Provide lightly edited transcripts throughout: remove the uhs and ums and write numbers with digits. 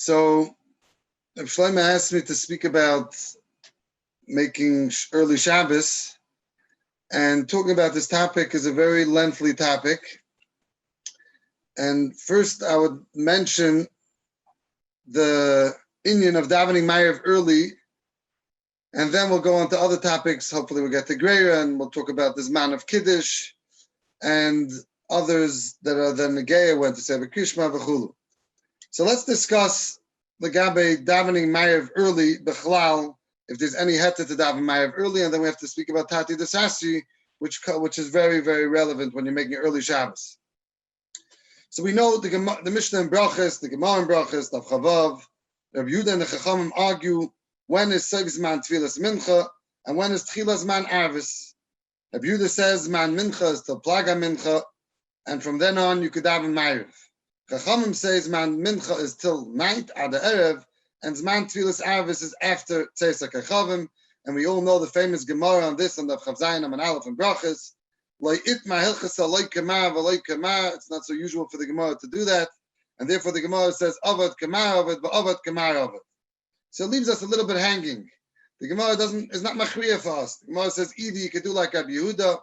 So, Shlomo asked me to speak about making early Shabbos, and talking about this topic is a very lengthy topic. And first, I would mention the inyan of davening Ma'ariv early, and then we'll go on to other topics. Hopefully, we'll get to Greira, and we'll talk about this man of Kiddush and others that are the Negeya, went to Sefer Krishma, v'chulu. So let's discuss the Gabe davening Ma'ariv early, Bechlal, if there's any heta to daven Ma'ariv early, and then we have to speak about Tati Desasi, which is very, very relevant when you're making early Shabbos. So we know the Mishnah in Brachas, the Gemara in Brachas, the HaRav, Rabbi Yehuda and the Chachamim argue when is Seif Zman Tfilas Mincha and when is Tchilas Zman Arvis. Rabbi Yehuda says Zman Mincha is till Plaga Mincha, and from then on you could daven Ma'ariv. Chachamim says Zman Mincha is till night, Ad Erev, and Zman Tfilas Arvis is after Tzeis HaKachavim, and we all know the famous Gemara on this, on the Chav Zayin and Aleph and Brachas. It's not so usual for the Gemara to do that, and therefore the Gemara says Avad Kamar Avad, Avad Kamar Avad. So it leaves us a little bit hanging. The Gemara is not machriya for us. The Gemara says either you could do like Rabbi Yehuda,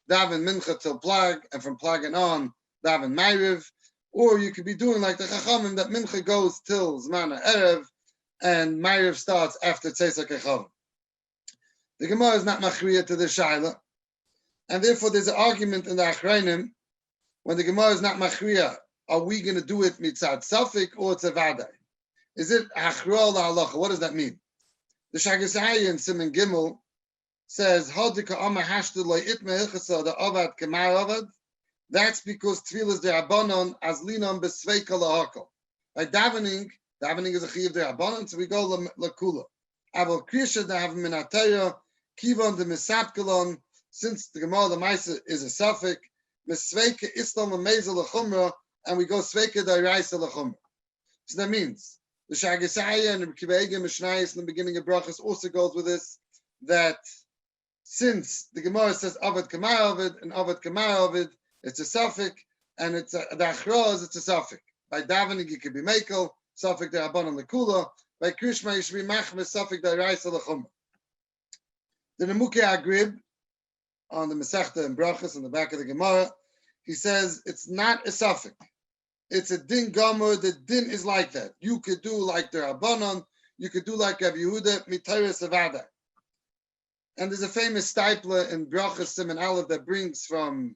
daven Mincha till Plag, and from Plag and on daven Ma'ariv, or you could be doing like the Chachamim that Mincha goes till Zman Erev, and Ma'ariv starts after Tzeis HaKachavim. The Gemara is not machriya to the Shaila. And therefore, there's an argument in the Achrayim, when the Gemara is not machriya, are we going to do it mitzad safik or it's a vadai? Is it achra la'alacha? What does that mean? The Shagasai in Simon Gimel says, Hadika ama hashtu lo itme hilchasa da avad kamar avad. That's because tefillah is the abanon as linon besveika lahakol. By davening is a chiv de abanon, so we go lakula. Aval krisha da have minatayah kivon de misapkalon. Since the Gemara the Maisa is a suffix, Mesveika Islam Amezel Lachumra, and we go Sveika Dairaisa Lachumra. So that means the Shagasaya and Kivega Mishnayis in the beginning of Brachas also goes with this, that since the Gemara says Avad Kamar Ovid and Avad Kamar Ovid, it's a suffix, and it's the Achraz, it's a suffix. By davening you could be Mekel, suffix the Rabbanon Lekula, by Krishma you should be Machmes, suffix Dairaisa Lachumra. The Nemuke Agrib, on the Masechta and Brachas on the back of the Gemara, he says it's not a suffix. It's a din gomer. The din is like that. You could do like the Rabbanon, you could do like Rabbi Yehuda, mitayres avada. And there's a famous stipler in Brachas Simon Aleph that brings from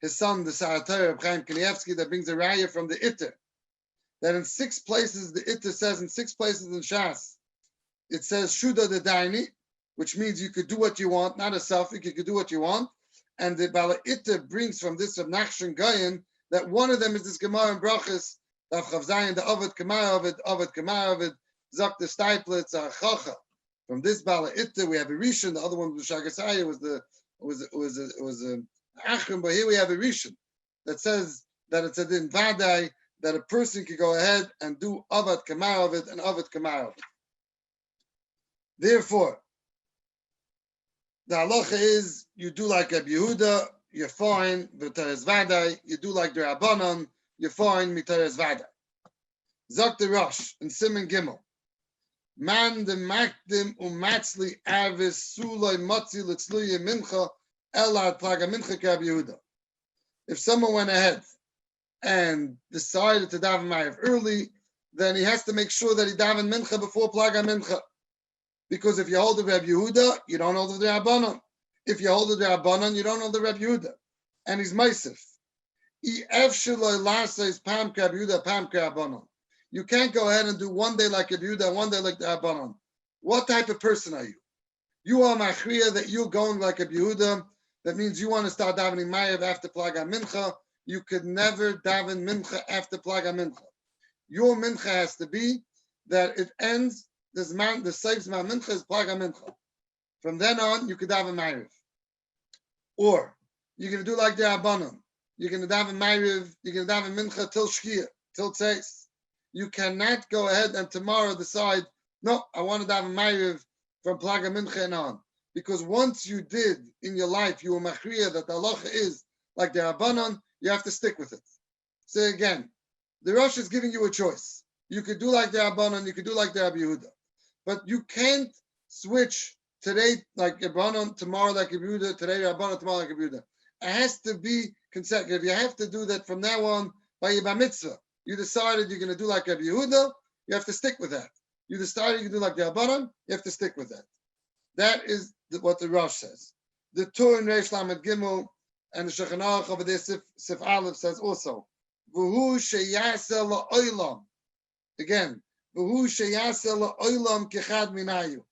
his son, the Sarator of Chaim Kanievsky, that brings a raya from the Itter. That in 6 places, the Itter says in 6 places in Shas, it says Shuda the Daini, which means you could do what you want, not a suffix, you could do what you want. And the Bala Itta brings from this of Nachshon Goyen that one of them is this Gemara in Brachas, the Chav Zayin, the Avad Kamar Ovid, Zak the Stipler, Chacha. From this Bala Itta we have a Rishon, the other one was Shagasaya, was a Achrim, but here we have a Rishon that says that it's a din Vadai, that a person could go ahead and do Avad Kamar Ovid and Avad Kamar Ovid. Therefore, the halacha is you do like Rabbi Yehuda, you're fine, v'teres vadai. You do like the Rabbanon, you're fine, v'teres vadai. Zok the Rosh in Simon Gimel. Man the makdim umatzli avis suloi motzi litzluye mincha elad plaga mincha Rabbi Yehuda. If someone went ahead and decided to daven Ma'ariv early, then he has to make sure that he daven mincha before plaga mincha. Because if you hold the Rabbi Yehuda, you don't hold the Rabbanon. If you hold the Rabbanon, you don't hold the Rabbi Yehuda. And he's Meisif. You can't go ahead and do one day like Rabbi Yehuda and one day like the Rabbanon. What type of person are you? You are Machriya that you're going like Rabbi Yehuda. That means you want to start davening Ma'ariv after Plaga Mincha. You could never daven Mincha after Plaga Mincha. Your Mincha has to be that it ends. The Seif Zman Mincha is Plaga Mincha. From then on, you could daven Ma'ariv. Or you're going to do like the Rabbanon. You're going to daven Ma'ariv. You're going to daven Mincha till Shkia, till Tzeis. You cannot go ahead and tomorrow decide, no, I want to daven Ma'ariv from Plaga Mincha and on. Because once you did in your life, you were machriya that the halacha is like the Rabbanon, you have to stick with it. So again, the Rosh is giving you a choice. you could do like the Rabbanon, you could do like the Rabbi Yehuda. But you can't switch today like Rabbanon, tomorrow like Rabbi Yehuda, today Rabbanon, tomorrow like Rabbi Yehuda. It has to be consecutive. You have to do that from now on by your bar mitzvah. You decided you're going to do like Rabbi Yehuda, you have to stick with that. You decided you can do like the Rabbanon, you have to stick with that. That is what the Rosh says. The Tur in Reish Lamed Gimel and the Shulchan Aruch over there, Sif Aleph says also, V'hu sheyaseh la'olam. Again, V'hu sheyaseh la'olam kechad minayu.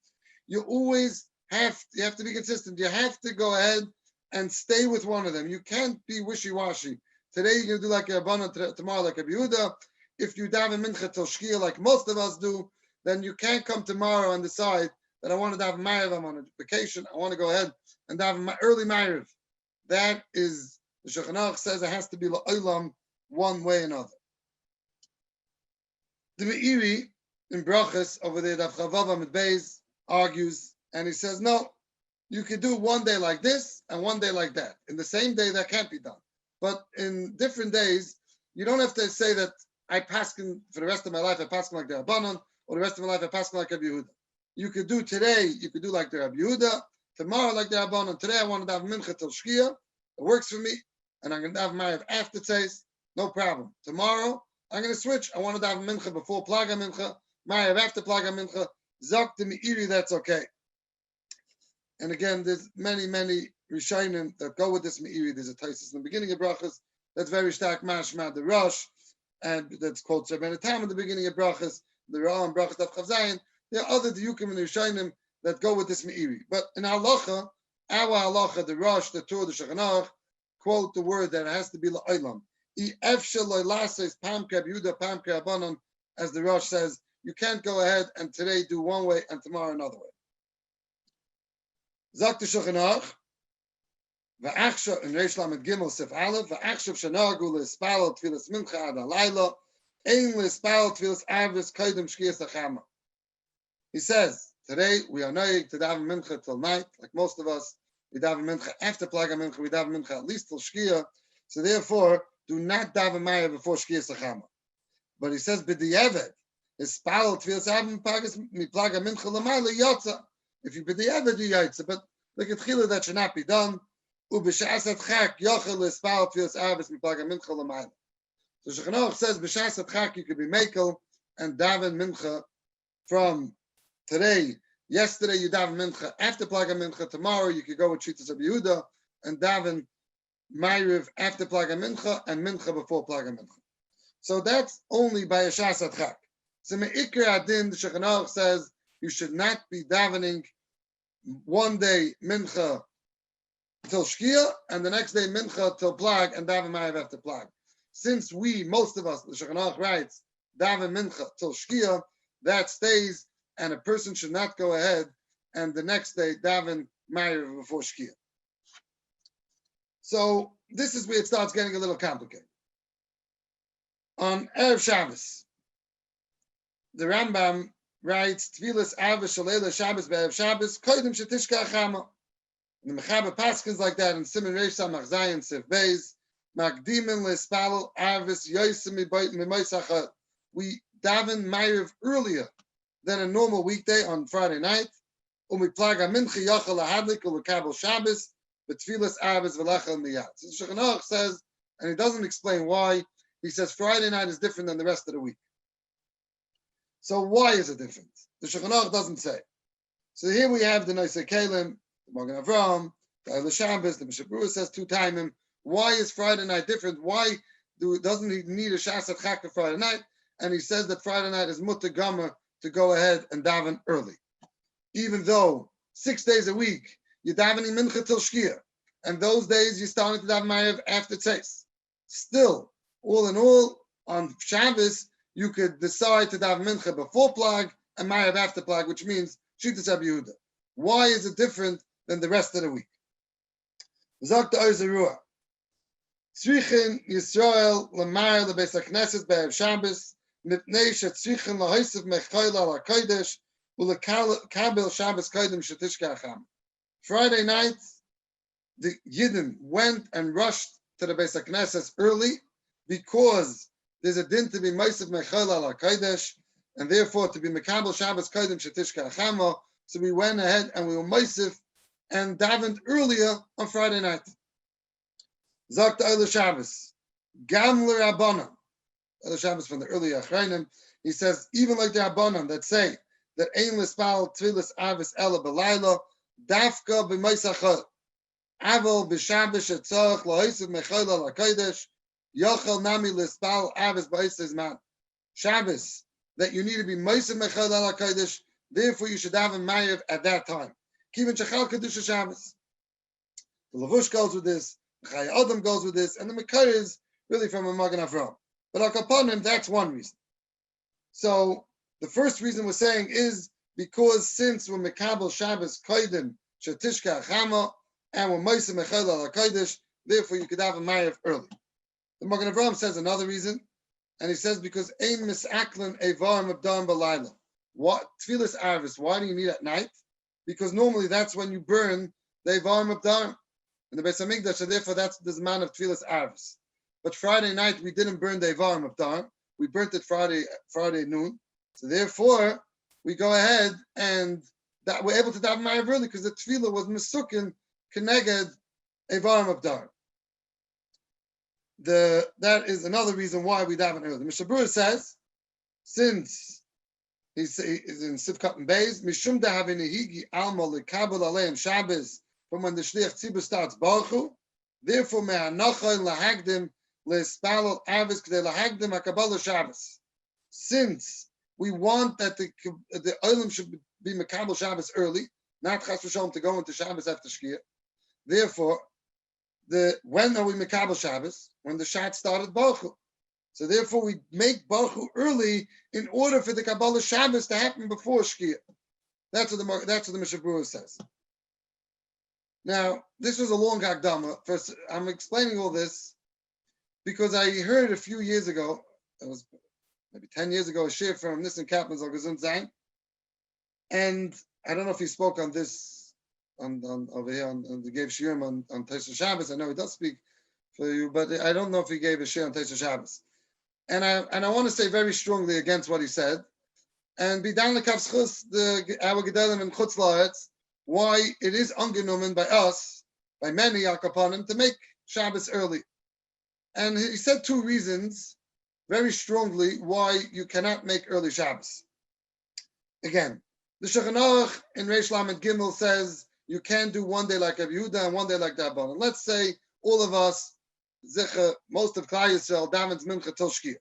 You always you have to be consistent. You have to go ahead and stay with one of them. You can't be wishy-washy. Today you're going to do like a Rabbanon, tomorrow like a Yehuda. If you daven mincha till shkia like most of us do, then you can't come tomorrow and decide that I want to daven ma'ariv, I'm on a vacation, I want to go ahead and daven my early ma'ariv. That is, the Shulchan Aruch says it has to be la'olam one way or another. The Meiri in Brachas over there, Daf Chavav Amid Beis, argues, and he says, no, you could do one day like this and one day like that. In the same day, that can't be done. But in different days, you don't have to say that I paskin for the rest of my life, I paskin like the Rabbanon, or the rest of my life, I paskin like Rabbi Yehuda. You could do today, you could do like the Rabbi Yehuda, tomorrow like the Rabbanon. Today I want to have mincha till shkia. It works for me, and I'm going to have ma'ariv after taste, no problem. Tomorrow I'm going to switch. I want to have mincha before plaga mincha, ma'ariv after plaga mincha. Zok to me'iri, that's okay. And again, there's many Rishonim that go with this me'iri. There's a Taisus in the beginning of Brachas that's very stark mashma the Rosh, and that's called Shabbat Tam in the beginning of Brachas. The Ra and Brachas of Chav Zayin. There are other Diyukim and Rishonim that go with this me'iri. But in halacha, our halacha, the Rosh, the Tur, the Shulchan Aruch, quote the word that it has to be la'olam. As the Rosh says, you can't go ahead and today do one way and tomorrow another way. Zak the Shulchan Aruch, v'achshav in Reish Lamed Gimel Sif Aleph, v'achshav shanagu l'espalel tfilas mincha ad halayla, ein l'espalel tfilas avis koydem shkiyas hachama. He says, today we are noyig to daven mincha till night, like most of us. We daven mincha after plaga mincha, we daven mincha at least till shkia. So therefore, do not daven maya before shkia sachama. But he says, b'di'evet, his spalel tfilas avim pagas mi plaga mincha l'mayla yotza. If you b'di'evet, you yotza. But the ketchila that should not be done. U'b'shasat chak yochel l'spalel tfilas avis mi plaga mincha l'mayla. So Shulchan Aruch says, b'shasat chak you could be mekel and daven mincha from today. Yesterday you daven mincha after plaga mincha. Tomorrow you could go with Shitas of Yehuda and daven ma'ariv after plaga mincha and mincha before plaga mincha. So that's only by a shas adchak. So me'ikr adin, the Shulchan Aruch says you should not be davening one day mincha till shkia and the next day mincha till plag and daven ma'ariv after plag. Since most of us, the Shulchan Aruch writes, daven mincha till shkia, that stays. And a person should not go ahead and the next day daven ma'ariv before shkia. So this is where it starts getting a little complicated. On Erev Shabbos, the Rambam writes, Tfilas Avish Shalela Shabbos Be'erev Shabbos Kodim Shetishka Achama. The Mechaber Paskins like that in Siman Reish Samach Zayin Sif Beis Magdimin L'Espalel Avis Yosim Mimoisachah. We daven ma'ariv earlier than a normal weekday on Friday night. Umiplaga mincha yachal lahadlik ulekabel Shabbos betfilas avis v'lachal miyad. So the Shulchan Aruch says, and he doesn't explain why. He says Friday night is different than the rest of the week. So why is it different? The Shulchan Aruch doesn't say. So here we have the Noisei Kelim, the Magen Avraham, the Shabbos, the Bishop Ruah says two timim. Why is Friday night different? Why doesn't he need a shas adchak for Friday night? And he says that Friday night is mutter gomer to go ahead and daven early. Even though 6 days a week, you're davening mincha till shkia, and those days you're starting to daven ma'ariv after tzeis. Still, all in all, on Shabbos, you could decide to daven mincha before plag and ma'ariv after plag, which means Shitas Rabbi Yehuda. Why is it different than the rest of the week? Zok the Ozer Ruah. Tzrichin Yisrael l'ma'ar l'beis HaKnesset be'erev Shabbos mipnei shetzrichin l'hoisef mechayla l'kodesh u'lekabel Shabbos kodim shetishka acham. Friday night, the Yidden went and rushed to the Beis HaKnesset early because there's a din to be Meisef Mechal ala Kodesh, and therefore to be Mekabel Shabbos Kodim Shetishka Achamo. So we went ahead and we were Meisef and davened earlier on Friday night. Zakt Eile Shabbos, Gam L'Rabbanan. Eile Shabbos from the early Achrayim. He says, even like the Rabbanan that say that Ein L'Spal Tfilas Avis Ela B'Layla, Dafka B'Meisachol, Aval B'Shabbos Shetzorach L'Hoisev Mechal ala Kodesh, Yochel Nami L'Spal Avis B'Oisez Man. Shabbos, that you need to be Meisef Mechal ala Kodesh, therefore you should have a Mayev at that time. Kivin Shechal Kedusha Shabbos. The Lavush goes with this, the Chai Adam goes with this, and the Mekar is really from a Magen Avraham. But upon him, that's one reason. So the first reason we're saying is because since we're Mekabel Shabbos Kodim Shetishka Achama and we're Meisef Mechal ala Kodesh, therefore you could have a Mayev early. The Magen Avraham says another reason, and he says because Ein Misaklan Evarim Abdam B'Layla. What Tfilas Arvis? Why do you need at night? Because normally that's when you burn the Evarim Abdam in the Beis Hamikdash, so therefore that's the man of Tfilas Arvis. But Friday night we didn't burn the Evarim Abdam. We burnt it Friday noon. So therefore we go ahead and that we're able to daven Ma'ariv early because the Tfilah was Mesukin Keneged Evarim Abdam. That is another reason why we daven early. Mishnah Berurah says, since he's in Sivkat and Beis, Mishum dahavinihigi alma lekabel aleim Shabbos, from when the Shliach Tzibur starts Baruchu, therefore me'anachon lahagdim le'espalol avis k'dei lahagdim ha'kabbalah Shabbos. Since we want that the Olam should be Mekabel Shabbos early, not Chas v'Shalom to go into Shabbos after Shkia, therefore, when are we Mekabel Shabbos? When the Shat started Baruchu. So therefore we make Baruchu early in order for the Kabbalah Shabbos to happen before Shkia. That's what the Mishnah Berurah says. Now, this was a long Hakdama. First, I'm explaining all this because I heard a few years ago, it was maybe 10 years ago, a shir from Nissen Kaplan's Al Gesund Zayin. And I don't know if he spoke on this over here on the gave shirim on Tosha Shabbos. I know he does speak for you, but I don't know if he gave a shir on Tosha Shabbos. And I want to say very strongly against what he said. And Bidan Lekav's Chus, our Gedalim and Chutz La'aretz, why it is ungenommen by us, by many Yakapanim, to make Shabbos early. And he said two reasons very strongly why you cannot make early Shabbos. Again, the Shulchan Aruch in Reish Lamed Gimel says you can't do one day like Rabbi Yehuda and one day like Rabbanan. Let's say all of us, most of Klal Yisrael, davens Mincha till Shkia.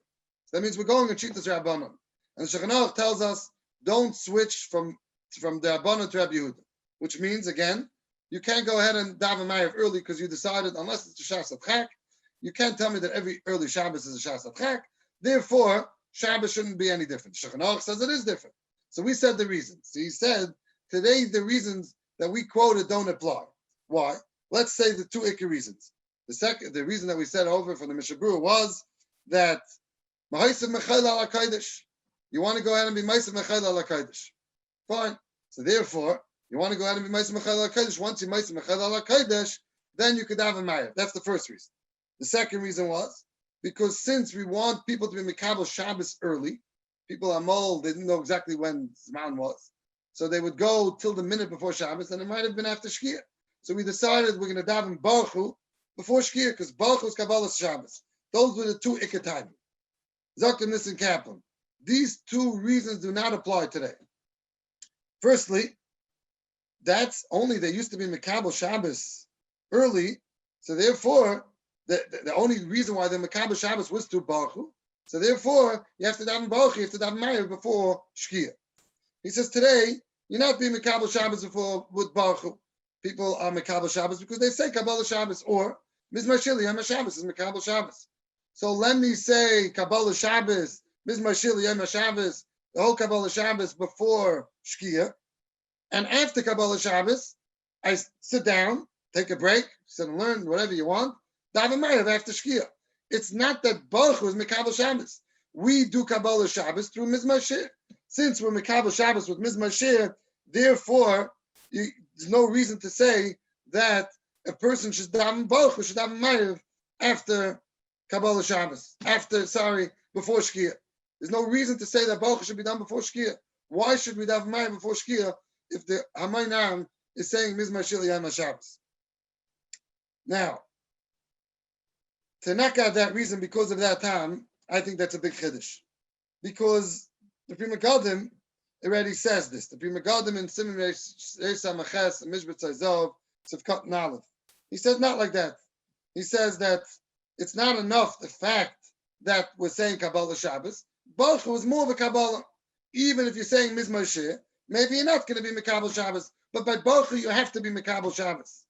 So that means we're going and cheat this Rabbanan. And the Shulchan Aruch tells us don't switch from the Rabbanan to Rabbi Yehuda, which means again you can't go ahead and daven Ma'ariv early because you decided unless it's a Shas Chak, you can't tell me that every early Shabbos is a Shas Chak. Therefore, Shabbos shouldn't be any different. Shulchan Aruch says it is different. So we said the reasons. He said today the reasons that we quoted don't apply. Why? Let's say the two ikar reasons. The reason that we said over from the Mishnah Berurah was that Meisef Mechal ala Kodesh. You want to go ahead and be Meisef Mechal ala Kodesh. Fine. So therefore, you want to go ahead and be Meisef Mechal ala Kodesh. Once you Meisef Mechal ala Kodesh, then you could have a Ma'ariv. That's the first reason. The second reason was because since we want people to be Mekabel Shabbos early, people are mold, they didn't know exactly when Zman was. So they would go till the minute before Shabbos, and it might have been after Shkia. So we decided we're going to daven Baruchu before Shkia, because Baruchu is Kabbalah Shabbos. Those were the two ikar. Zaktim Nissen Kaplan. These two reasons do not apply today. Firstly, that's only they used to be Mekabel Shabbos early, so therefore the only reason why the Mekabel Shabbos was to Baruchu. So therefore, you have to daven Baruch, you have to daven Ma'ariv before Shkia. He says today, you're not being Mekabel Shabbos before with Baruch. People are Mekabel Shabbos because they say Kabbalah Shabbos or Mizmar Shili Yom Shabbos is Mekabel Shabbos. So let me say Kabbalah Shabbos, Mizmar Shili Yom Shabbos, the whole Kabbalah Shabbos before Shkia. And after Kabbalah Shabbos, I sit down, take a break, sit and learn whatever you want, daven Ma'ariv after Shkia. It's not that Baruch is Mekabel Shabbos. We do Kabbalah Shabbos through Mizmar Shir. Since we're Mekabel Shabbos with Mizmar Shir, therefore, there's no reason to say that a person should daven Baruch, should daven Ma'ariv after Kabbalah Shabbos. After before Shkia. There's no reason to say that Baruch should be done before Shkia. Why should we daven Mayim before Shkia if the Hamayim is saying Mizmar Shil Yom HaShabbos? Now, to knock out that reason because of that time, I think that's a big chiddush. Because the Pri Mekodim already says this. The Pri Mekodim in Siman Reish Samaches and Mishpat Zayzov, Sivkot Nalev. He says not like that. He says that it's not enough the fact that we're saying Kabbalah Shabbos. Baruch was more of a Kabbalah. Even if you're saying Mizmar Shir, maybe you're not going to be Mekabel Shabbos, but by Baruch you have to be Mekabel Shabbos.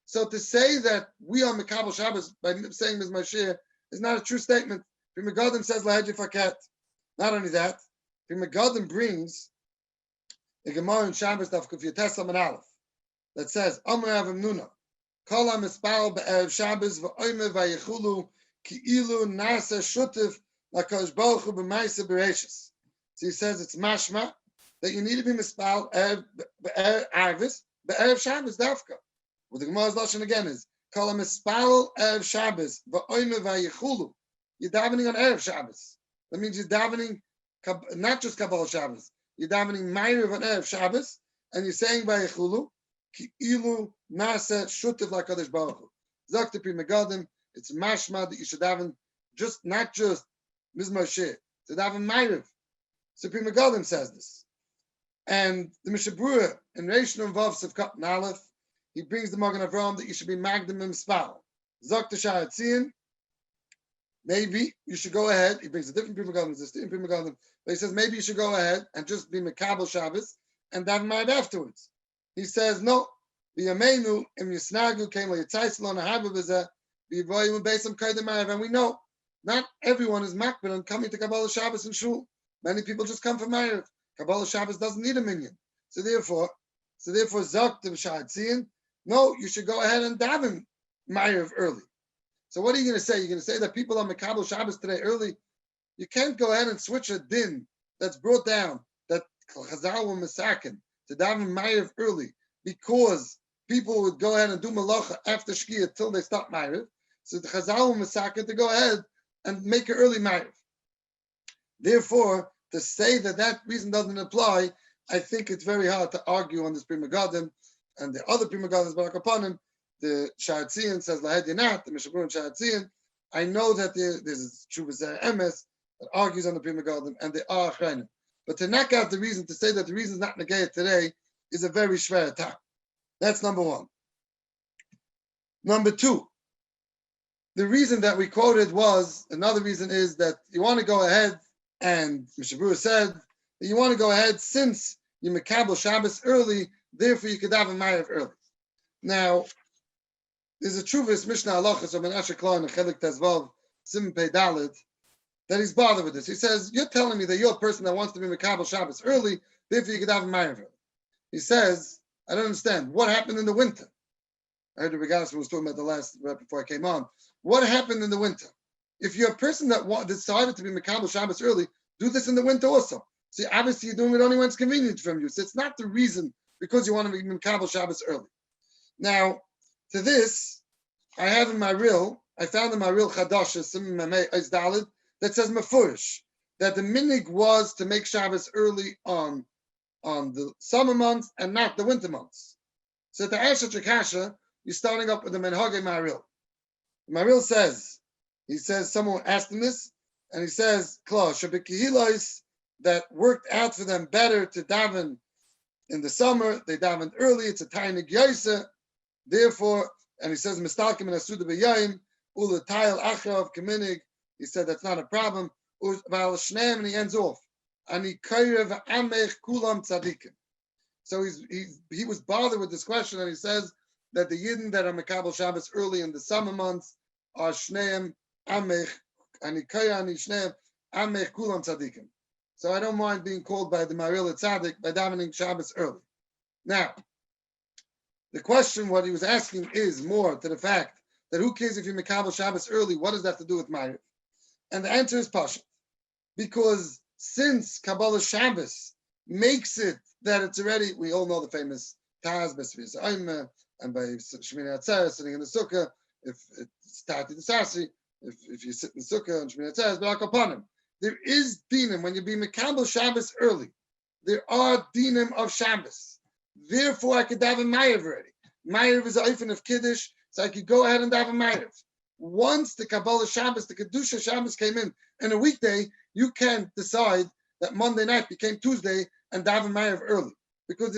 So to say that we are Mekabel Shabbos by saying Mizmar Shir is not a true statement. Pri Mekodim says Lahedji Faket. Not only that, Pri Mekodim brings the Gemara in Shabbos Daf Kuf Yates Amud Aleph that says Amar Avim Nuna Kol HaMispal Be'erev Shabbos V'omer V'yichulu Ki'ilu Nasa Shutif LaKadosh Baruch Hu B'Maaseh Bereishis. So he says it's mashma that you need to be mispal Arvis Be'erev Shabbos Dafka. What the Gemara's lashon again is Kol HaMispal Erev Shabbos V'omer V'yichulu. You're davening on Erev Shabbos. That means you're davening not just Kabbalah Shabbos. You're davening Ma'ariv on Erev Shabbos, and you're saying by Yechulu, Ki ilu nasa shutiv LaKadosh Baruch Hu. Zok the Pri Mekodim, it's mashma that you should daven not just Mizmar Shir, to daven Ma'ariv. So Pri Mekodim says this. And the Mishabura in Reish Nun Vav Sivkot Nalev, he brings the Magen Avraham that you should be Magdim Mispal. Zok the Sha'ar Tzion, maybe you should go ahead. He brings a different Pri Mekodim, but he says maybe you should go ahead and just be Mekabel Shabbos and daven Ma'ariv afterwards. He says no. V'yameinu im yisnagu came like Yitzayis lo nahava b'zeh v'yivoyim b'eisam kaidem Ma'ariv, and we know not everyone is makbid on coming to Kabbalah Shabbos and Shul. Many people just come for Ma'ariv. Kabbalah Shabbos doesn't need a minyan. So therefore, Zok to Sha'ar Tzion, no, you should go ahead and daven Ma'ariv early. So what are you going to say? You're going to say that people on Mekabel Shabbos today early? You can't go ahead and switch a din that's brought down that Chazal were masakin to daven Ma'ariv early because people would go ahead and do malacha after Shkia till they stop Ma'ariv. So the Chazal were masakin to go ahead and make an early Ma'ariv. Therefore, to say that that reason doesn't apply, I think it's very hard to argue on this Pri Mekodim and the other Pri Mekodim barak upon him. The Sha'ar Tzion says Lahedji Nat, the Mishabur and Sha'ar Tzion. I know that there's a Shuvah Emes that argues on the Pri Mekodim, and they are Achreinim. But to knock out the reason, to say that the reason is not negated today, is a very shver attack. That's number one. Number two, the reason that we quoted was, another reason is that you want to go ahead, and Mishabur said that you want to go ahead since you Mekabel Shabbos early, therefore you could daven Ma'ariv early. Now, there's a Truvis Mishnah Halachos of Menashe Klon and Chelik Tezvav Siman Pei Dalet that he's bothered with this. He says, you're telling me that you're a person that wants to be Mekabel Shabbos early, therefore you could daven Ma'ariv early. He says, I don't understand. What happened in the winter? I heard the Regalis was talking about the last, right before I came on. What happened in the winter? If you're a person that decided to be Mekabel Shabbos early, do this in the winter also. See, obviously you're doing it only when it's convenient from you. So it's not the reason because you want to be Mekabel Shabbos early. Now, to this, I found in my real Chadash, that says Mefurish, that the minig was to make Shabbos early on the summer months and not the winter months. So to ask such a kasha, you're starting up with the Menhage Maril. Maril says, someone asked him this, and he says, Shabikihilois, that worked out for them better to daven in the summer, they davened early, it's a tiny gyaisa, therefore, and he says, Mistalkim and Asuda B'yayim, Ula Tayel Achrav Kaminig, he said that's not a problem, and he ends off. Ani Kairev Amech Kulam Tzadikim. So he was bothered with this question, and he says that the Yidden that are Mekabel Shabbos early in the summer months are Shneim Amech, Ani Kaira Ani Shneim Amech Kulam Tzadikim. So I don't mind being called by the Maril Tzadik by davening Shabbos early. Now, the question, what he was asking, is more to the fact that who cares if you Mekabel Shabbos early? What does that have to do with Ma'ariv? And the answer is Pasha. Because since Kabbalah Shabbos makes it that it's already, we all know the famous Taz, Besvis Oime, and by Shemini Atzeres sitting in the Sukkah, if it's Tati the Sasi, if you sit in the Sukkah and Shemini Atzeres, Barak upon him. There is dinim when you be mekabel Shabbos early. There are dinim of Shabbos. Therefore, I could daven Ma'ariv already. Ma'ariv is an oifen of Kiddush, so I could go ahead and daven Ma'ariv. Once the Kabbalah Shabbos, the Kedusha Shabbos came in a weekday, you can decide that Monday night became Tuesday and daven Ma'ariv early. Because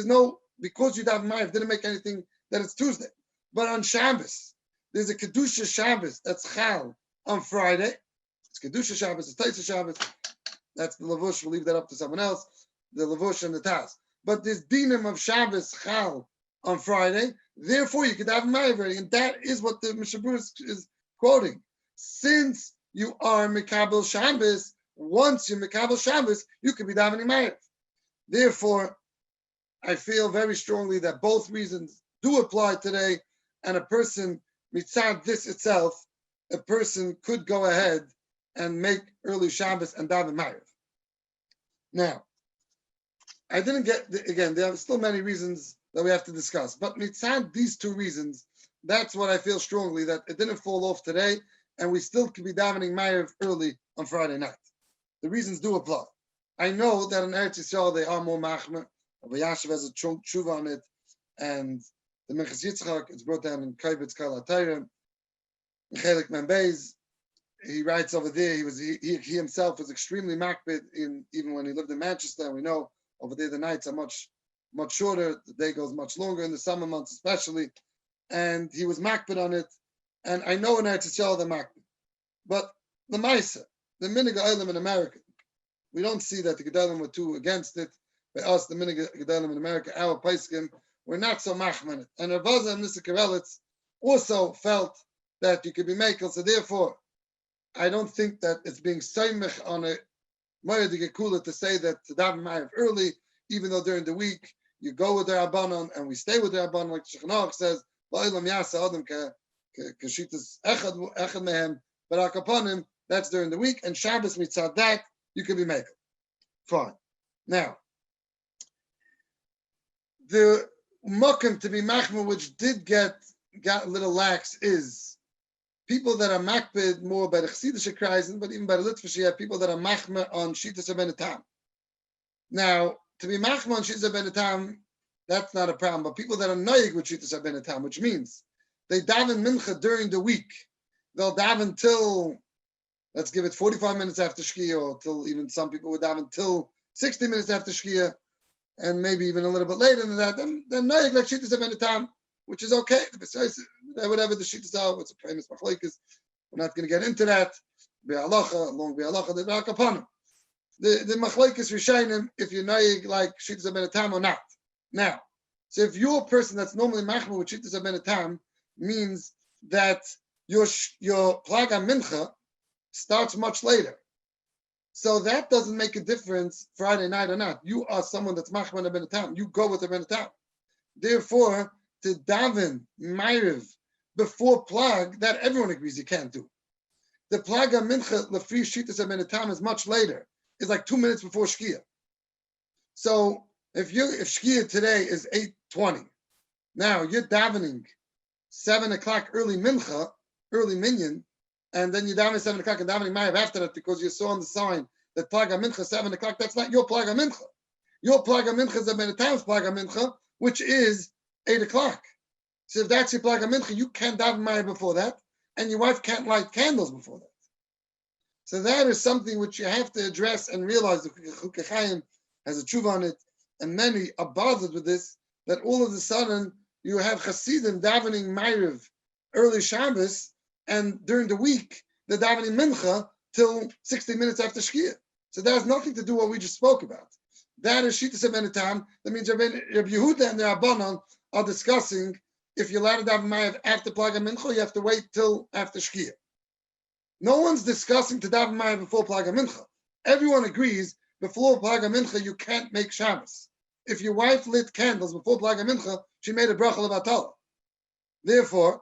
because you daven Ma'ariv didn't make anything that it's Tuesday. But on Shabbos, there's a Kedusha Shabbos that's Chal on Friday. It's Kedusha Shabbos, it's Taisa Shabbos. That's the Lavush, we'll leave that up to someone else. The Lavush and the Taz. But there's dinim of Shabbos Chal on Friday. Therefore, you could have Ma'ariv already. And that is what the Mishabur is quoting. Since you are Mekabel Shabbos, once you're Mekabel Shabbos, you could be davening Ma'ariv. Therefore, I feel very strongly that both reasons do apply today, and a person, mitzad this itself, a person could go ahead and make early Shabbos and daven Ma'ariv. Now, I didn't get, again, there are still many reasons that we have to discuss, but mitzad these two reasons, that's what I feel strongly, that it didn't fall off today, and we still could be davening Ma'ariv early on Friday night. The reasons do apply. I know that in Eretz Yisrael they are more machmer. Rabbi Yashav has a tshuva on it, and the Minchas Yitzchak, it's brought down in Kaibetz Kal HaTorah, Chelik Membeis, he writes over there, he himself was extremely makbid even when he lived in Manchester, and we know over there the nights are much shorter, the day goes much longer in the summer months especially, and he was makbid on it, and I know in Eretz Yisrael they're makbid. But the Maisa, the Minig Ha'olam in America, we don't see that the Gedolim were too against it. By us, the Minig Gedolim in America, our Paiskim, were not so machman it. And Rav Vaza and Mr. Karelitz also felt that you could be makel, so therefore, I don't think that it's being soymech on a Moed Gekula to say that to daven Ma'ariv early, even though during the week you go with the Rabbanon and we stay with the Rabbanon, like Shulchan Aruch says, La'ilam Yasa Adam Kashitas Echad Mehem Barak Aponim, that's during the week, and Shabbos mitzad that, you can be makel. Fine. Now, the mokum to be machmer, which did got a little lax, is people that are makbid more by the Chassidische Kreisen, but even by the Litvish, you have people that are machmer on Shitas Ben Tam. Now, to be machmer on Shitas Ben Tam, that's not a problem, but people that are noyig with Shitas Ben Tam, which means they daven mincha during the week, they'll daven till, let's give it 45 minutes after Shkia, or till even some people would daven till 60 minutes after Shkia, and maybe even a little bit later than that, then noyig like Shitas Ben Tam, which is okay. Whatever the shittas are, it's a famous machlokes. We're not going to get into that. Long bi'alacha, the back upon him. The machlokes rishonim, if you're noyig like shittas ben tam or not. Now, so if you're a person that's normally machmer with shittas ben tam, means that your plaga mincha starts much later. So that doesn't make a difference Friday night or not. You are someone that's machmer ben tam. You go with the ben tam. Therefore, to daven Ma'ariv before plag, that everyone agrees you can't do. The plaga mincha lefi shitas ben tam is much later. It's like 2 minutes before Shkia. So if Shkia today is 8:20, now you're davening 7 o'clock early mincha, early minyan, and then you daven 7 o'clock and davening Ma'ariv after that because you saw on the sign that plaga mincha 7 o'clock. That's not your plaga mincha. Your plaga mincha is ben tam's plaga mincha, which is 8 o'clock. So if that's your plaga mincha, you can't daven Ma'ariv before that, and your wife can't light candles before that. So that is something which you have to address and realize. The Chukei Chaim has a tshuva on it, and many are bothered with this, that all of a sudden you have Hasidim davening Ma'ariv early Shabbos, and during the week they're davening mincha till 60 minutes after Shkia. So that has nothing to do with what we just spoke about. That is Shitas Ben Tam. That means Rabbi Yehuda and the Rabbanon are discussing if you're allowed to daven Ma'ariv after plaga mincha, you have to wait till after Shkia. No one's discussing to daven Ma'ariv before plaga mincha. Everyone agrees before plaga mincha you can't make Shabbos. If your wife lit candles before plaga mincha, she made a bracha levatala. Therefore,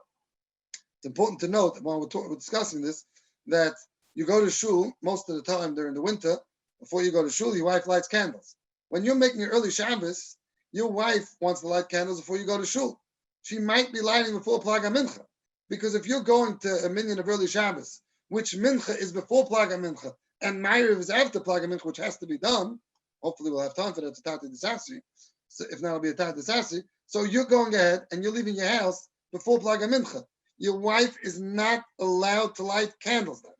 it's important to note while we're discussing this that you go to shul most of the time during the winter. Before you go to shul, your wife lights candles. When you're making your early Shabbos, your wife wants to light candles before you go to shul. She might be lighting before plaga mincha, because if you're going to a minyan of early Shabbos, which mincha is before plaga mincha, and Ma'ariv is after Plag HaMincha, which has to be done. Hopefully we'll have time for that to Tati Desasi. So if not, it'll be a Tati Desasi. So you're going ahead and you're leaving your house before Plag HaMincha. Your wife is not allowed to light candles then.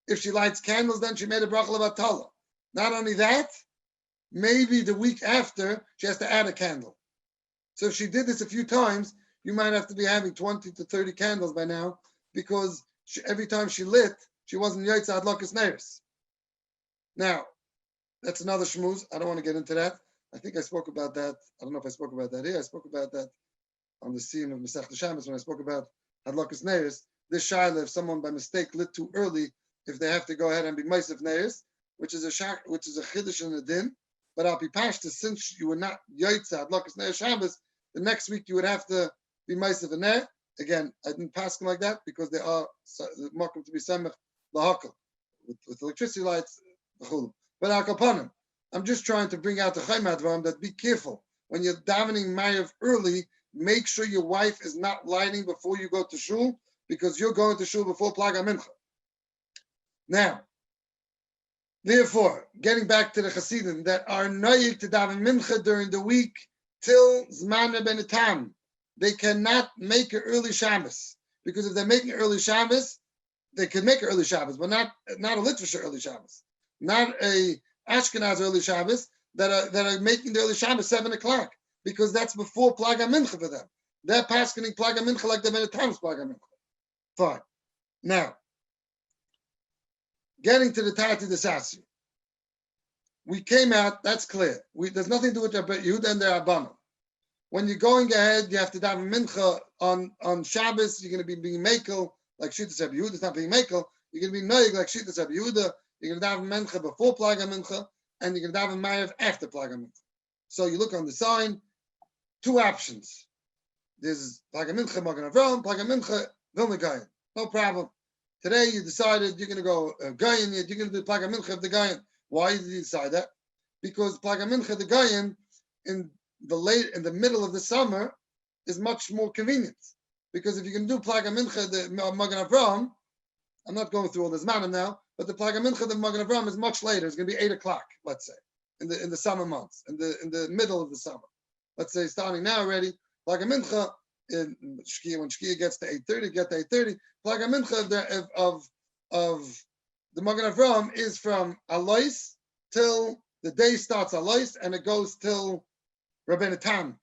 If she lights candles, then she made a bracha levatala. Not only that, maybe the week after, she has to add a candle. So if she did this a few times, you might have to be having 20 to 30 candles by now, because every time she lit, she wasn't Yaitza Adlakas Neiris. Now, that's another shmooze. I don't want to get into that. I think I spoke about that. I don't know if I spoke about that here. I spoke about that on the scene of Masech Shabbos when I spoke about Adlakas Neiris. This shaila, if someone by mistake lit too early, if they have to go ahead and be Meisef Neiris, which is a chiddush in the din, but Al Pi Pashta, since you were not Yaitza Adlakas Neiris Shabbos, the next week you would have to be Meisef Ner. Again, I didn't pass them like that because they are marked to be Samech Lahakal with electricity lights. But Al Kapanim, I'm just trying to bring out the Chayim Advarim that be careful when you're davening Ma'ariv early. Make sure your wife is not lighting before you go to shul, because you're going to shul before Plag HaMincha. Now, therefore, getting back to the Hasidim that are noyig to daven Mincha during the week till Zman Ben Tam, they cannot make an early Shabbos, because if they're making early Shabbos, they could make an early Shabbos, but not a Litvisher early Shabbos, not a Ashkenaz early Shabbos that are making the early Shabbos 7 o'clock, because that's before Plag HaMincha for them. They're passing Plag HaMincha like the Ben Tam's Plag HaMincha. Fine. Now, getting to the Tati Desasi, we came out. That's clear. There's nothing to do with Yehuda and their Abana. When you're going ahead, you have to daven mincha on Shabbos. You're going to be being mekel like Shittas Rabbi Yehuda. It's not being mekel. You're going to be noig like Shittas Rabbi Yehuda. You're going to daven mincha before Plag HaMincha, and you're going to daven Ma'ariv after Plag HaMincha. So you look on the sign. Two options. There's Plag HaMincha, Magen Avraham, Plag HaMincha, Vilna Gayan. No problem. Today you decided you're going to go Gayan. You're going to do Plag HaMincha of the Gayan. Why did you decide that? Because Plag HaMincha, the Gayan, in the middle of the summer is much more convenient. Because if you can do Plag HaMincha, the Magen Avraham, I'm not going through all this matter now, but the Plag HaMincha, the Magen Avraham is much later. It's going to be 8 o'clock, let's say, in the summer months, in the middle of the summer. Let's say starting now already, Plag HaMincha, when Shkia gets to 8:30, get to 8:30. Plag HaMincha of the Magen Avraham is from Alois till the day starts Alois, and it goes till Rabbeinu Tam,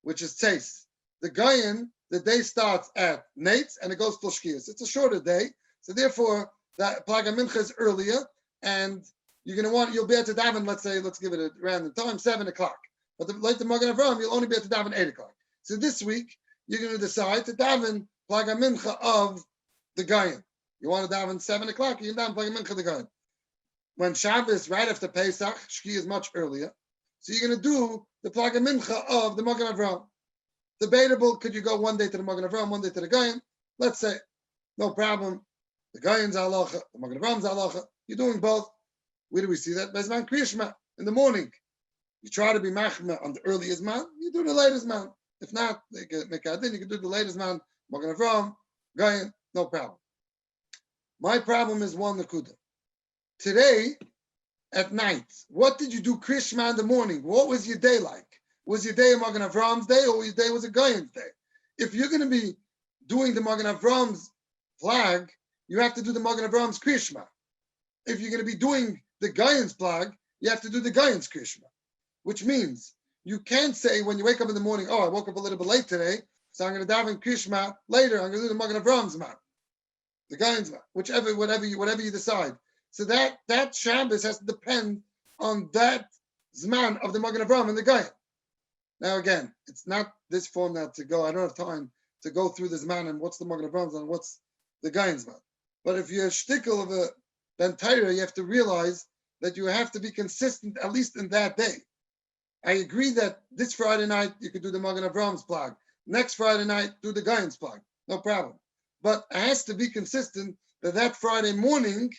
which is Tzeis. The Gayan, the day starts at Nates and it goes till Shkias. It's a shorter day, so therefore that Plag HaMincha is earlier, and you'll be able to daven. Let's give it a random time, 7 o'clock. But like the Magen Avraham, you'll only be able to daven 8 o'clock. So this week you're going to decide to daven Plag HaMincha of the Gayan. You want to daven 7 o'clock, you can daven Plag HaMincha of the Gayan. When Shabbos, right after Pesach, Shki is much earlier. So you're going to do the Plag HaMincha of the Magen Avraham. Debatable, could you go one day to the Magen Avraham, one day to the Gayan? Let's say, no problem. The Gayan's halacha, the Magen Avraham's halacha. You're doing both. Where do we see that? Bezman Kriyashma, in the morning. You try to be machma on the earliest man, you do the latest man. If not, you can do the latest man, Magen Avraham, Gayan, no problem. My problem is one nakuda. Today, at night, what did you do Krishma in the morning? What was your day like? Was your day a Magen Avraham's day, or your day was a Gayan's day? If you're going to be doing the Magen Avraham's flag, you have to do the Magen Avraham's Krishma. If you're going to be doing the Gayan's flag, you have to do the Gayan's Krishma. Which means you can't say when you wake up in the morning, oh, I woke up a little bit late today, so I'm going to daven Krishma later. I'm going to do the Magen Avraham's man, the Gayan's man, whatever you decide. So that Shabbos has to depend on that Zman of the Magen Avraham and the Gayan. Now again, it's not this form now to go. I don't have time to go through this man and what's the Magen Avraham's and what's the Gayan's man. But if you're a shtickle of a Ben Torah, you have to realize that you have to be consistent at least in that day. I agree that this Friday night you could do the Magen Avraham's plug. Next Friday night, do the Gayan's plug. No problem. But it has to be consistent that Friday morning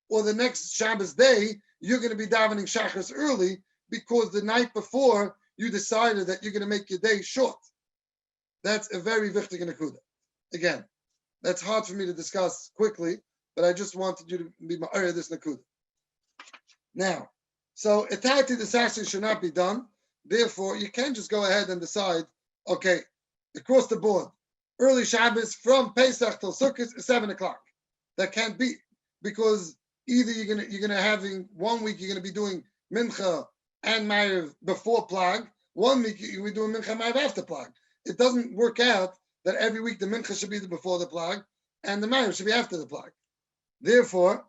or the next Shabbos day, you're going to be davening Shachris early because the night before you decided that you're going to make your day short. That's a very wichtige nekuda. Again, that's hard for me to discuss quickly, but I just wanted you to be ma'ara this nakuda. Now, so etati the sassi should not be done. Therefore, you can't just go ahead and decide, okay, across the board, early Shabbos from Pesach till Sukkot is 7 o'clock. That can't be, because either you're gonna having 1 week you're gonna be doing mincha and ma'ariv before plag, 1 week you're gonna be doing mincha and ma'ariv after plag. It doesn't work out that every week the mincha should be before the plag and the ma'ariv should be after the plag. Therefore,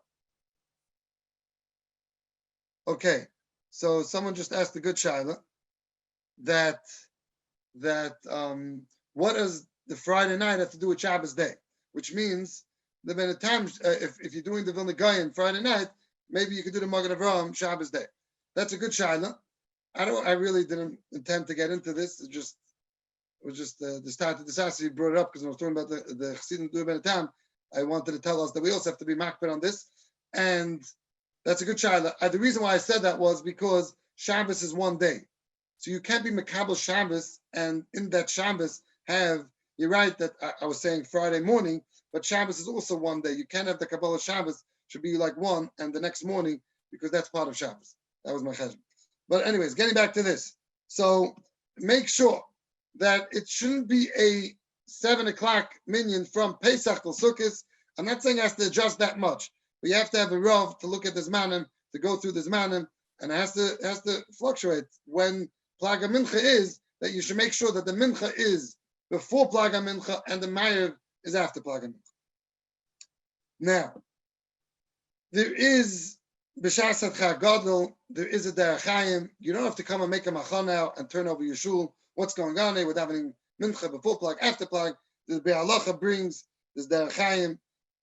okay, so someone just asked a good shaila that what does the Friday night have to do with Shabbos day? Which means that by the time if you're doing the Vilna Gaon Friday night, maybe you could do the Magen Avraham Shabbos day. That's a good shaila. I really didn't intend to get into this. It was just the start of the Sassi brought it up because I was talking about the Chassidim do by the time. I wanted to tell us that we also have to be makbid on this, and that's a good shaila. The reason why I said that was because Shabbos is 1 day, so you can't be makabel Shabbos and in that Shabbos have. You're right that I was saying Friday morning, but Shabbos is also 1 day. You can't have the Kabbalah Shabbos should be like 1 and the next morning because that's part of Shabbos. That was my cheshbon. But anyways, getting back to this. So make sure that it shouldn't be a 7 o'clock minyan from Pesach till Sukkot. I'm not saying it has to adjust that much, but you have to have a Rav to look at the Zmanim, to go through the Zmanim, and it has to fluctuate. When Plaga Mincha is, that you should make sure that the Mincha is before Plaga Mincha and the Ma'ariv is after Plaga Mincha. Now, there is B'shas Chag Gadol, there is a Derech Chaim. You don't have to come and make a machal now and turn over your shul. What's going on there? We're having Mincha before Plag, after Plag. The Be'alacha brings this Derech Chaim.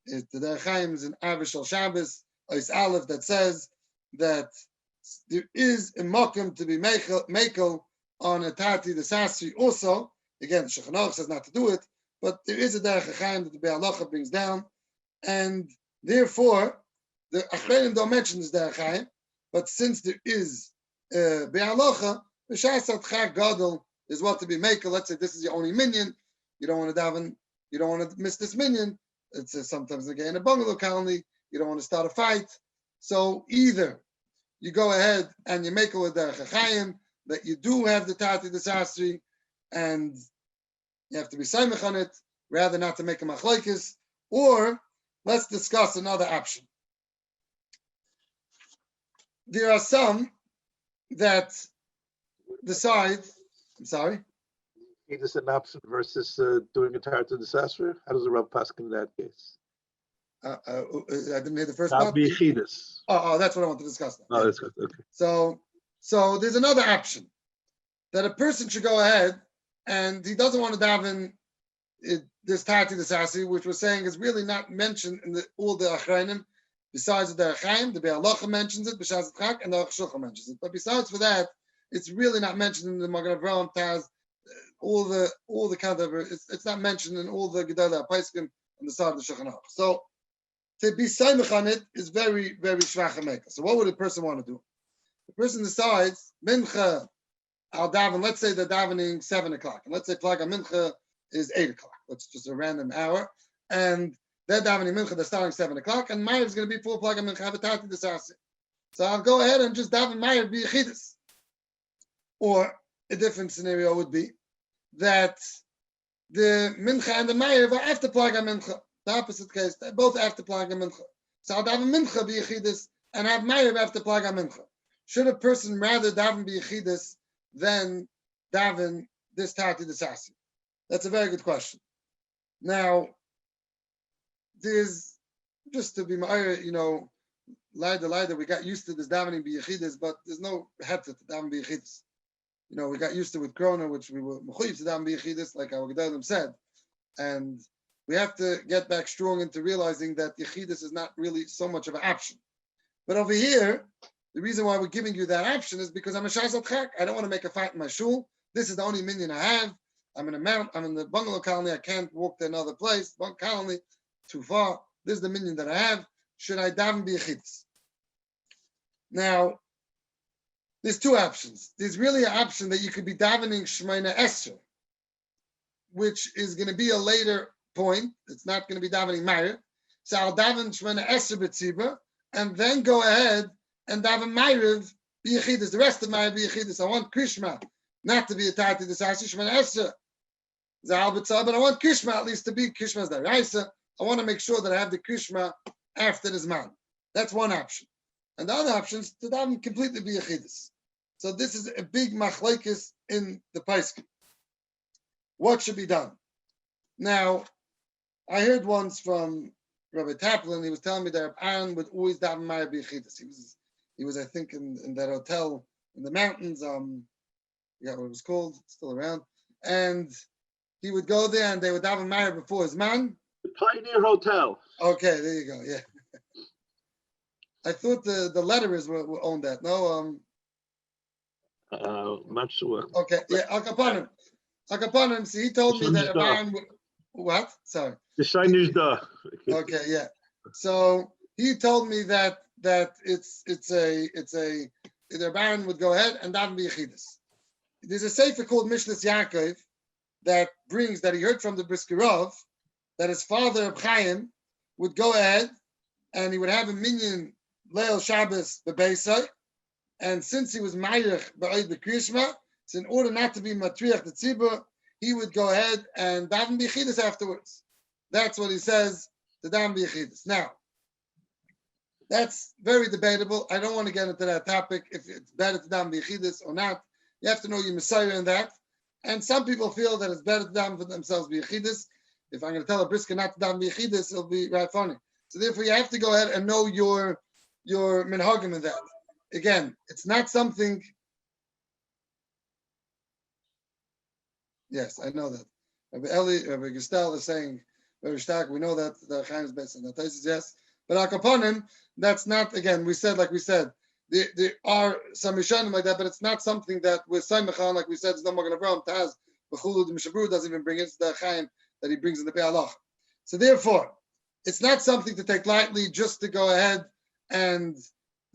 The Derech Chaim is an Avish al Shabbos, Ois Aleph, that says that there is a makom to be mekel on a tati the sasri also. Again, the Shulchan Aruch says not to do it, but there is a Derech Chaim that the Be'alacha brings down, and therefore the Achreinim don't mention this Derech Chaim, but since there is Be'alacha, the Shasat Chag Gadol is what to be mekel. Let's say this is your only minyan, you don't want to daven, you don't want to miss this minyan. It's sometimes again a bungalow colony, you don't want to start a fight. So either you go ahead and you make a Derech Chaim that you do have the Tati the Sasri, and you have to be Saimach on it, rather not to make a Machlokes, or let's discuss another option. There are some that decide, I'm sorry? Is this an option versus doing a Tati the Sasri? How does the Rav Paskin in that case? I didn't hear the first part. Oh, that's what I want to discuss now. Oh, that's good. Okay. So there's another option that a person should go ahead and he doesn't want to daven this Tati the Sassi, which we're saying is really not mentioned in all the Achreinim. Besides the Derech Chaim, the Be'alacha mentions it, B'shas Chak, and the Shulchan mentions it. But besides for that, it's really not mentioned in the Magen Avraham Taz. All the kind of it's not mentioned in all the Gedolei HaPoskim on the side of the Shulchan Aruch. So to be saimach on it is very, very shvach hameka. So what would a person want to do? The person decides, mincha, I'll daven, let's say they're davening 7 o'clock. And let's say Plaga Mincha is 8 o'clock. That's just a random hour. And they're davening Mincha, they're starting 7 o'clock. And Ma'ariv is going to be full Plaga Mincha, Havatati Desasi. So I'll go ahead and just daven Ma'ariv B'Yechidus. Or a different scenario would be that the Mincha and the Ma'ariv are after Plaga Mincha. The opposite case, they're both after Plaga Mincha. So I'll daven Mincha B'Yechidus and have Ma'ariv after Plaga Mincha. Should a person rather daven B'Yechidus than daven this Tati Desasi? That's a very good question. Now, there's, just to be ma'ir, Laida, we got used to this davening B'Yechidus, but there's no heter to daven B'Yechidus. We got used to with Corona, which we were mechuyev to daven B'Yechidus, like our Gedolim said. And we have to get back strong into realizing that Yechidus is not really so much of an option. But over here, the reason why we're giving you that option is because I'm a Shasat Chak. I don't want to make a fight in my shul. This is the only minyan I have. I'm in the bungalow colony. I can't walk to another place. Bungalow colony, too far. This is the minyan that I have. Should I daven B'Yechidus? Now, there's two options. There's really an option that you could be davening Shemaina Esher, which is going to be a later point. It's not going to be davening Ma'ariv. So I'll daven Shemana Esrei b'tzibur, and then go ahead and daven Ma'ariv b'yechidus. The rest of Ma'ariv b'yechidus. I want Krishma not to be a Tati Desasi Shemana Esrei. But I want Krishma at least to be Krishma's Daraisa. I want to make sure that I have the Krishma after the Zman. That's one option. And the other option is to daven completely b'yechidus. So this is a big machlekes in the Paiskim. What should be done? Now, I heard once from Rabbi Taplin, he was telling me that Rabbi Aaron would always daven Ma'ariv b'yechidus. He was, I think, in that hotel in the mountains. I forgot what it was called. It's still around. And he would go there, and they would daven Ma'ariv before his man. The Pioneer Hotel. Okay, there you go. Yeah. I thought the letterers were owned that. No. Not sure. Okay. Yeah. Akapanim. See, he told me that Aaron would. What? Sorry. The Chinese duh. Okay. Yeah. So he told me that the Baron would go ahead and daven b'yechidus. There's a sefer called Mishnas Yaakov that he heard from the Briskerov that his father Chaim would go ahead and he would have a minyan Leil Shabbos bebeisai, and since he was Ma'irich ba'od b'krishma, so in order not to be matriach the tzibur, he would go ahead and daven b'yechidus afterwards. That's what he says to daven b'yechidus. Now, that's very debatable. I don't want to get into that topic if it's better to daven b'yechidus or not. You have to know your Messiah in that. And some people feel that it's better to daven for themselves b'yechidus. If I'm going to tell a brisker not to daven b'yechidus, it'll be right funny. So therefore, you have to go ahead and know your minhagim in that. Again, it's not something. Yes, I know that. Rabbi Gestel is saying very stark. We know that the Chaim is based on that. Yes, but Akapanim, that's not. Again, we said, there are some Rishonim like that, but it's not something that we're Simcha on. Like we said, it's not Magen Avraham Taz. B'chulu the Mishabru doesn't even bring it. It's the Chaim that he brings in the Be'alach. So therefore, it's not something to take lightly just to go ahead and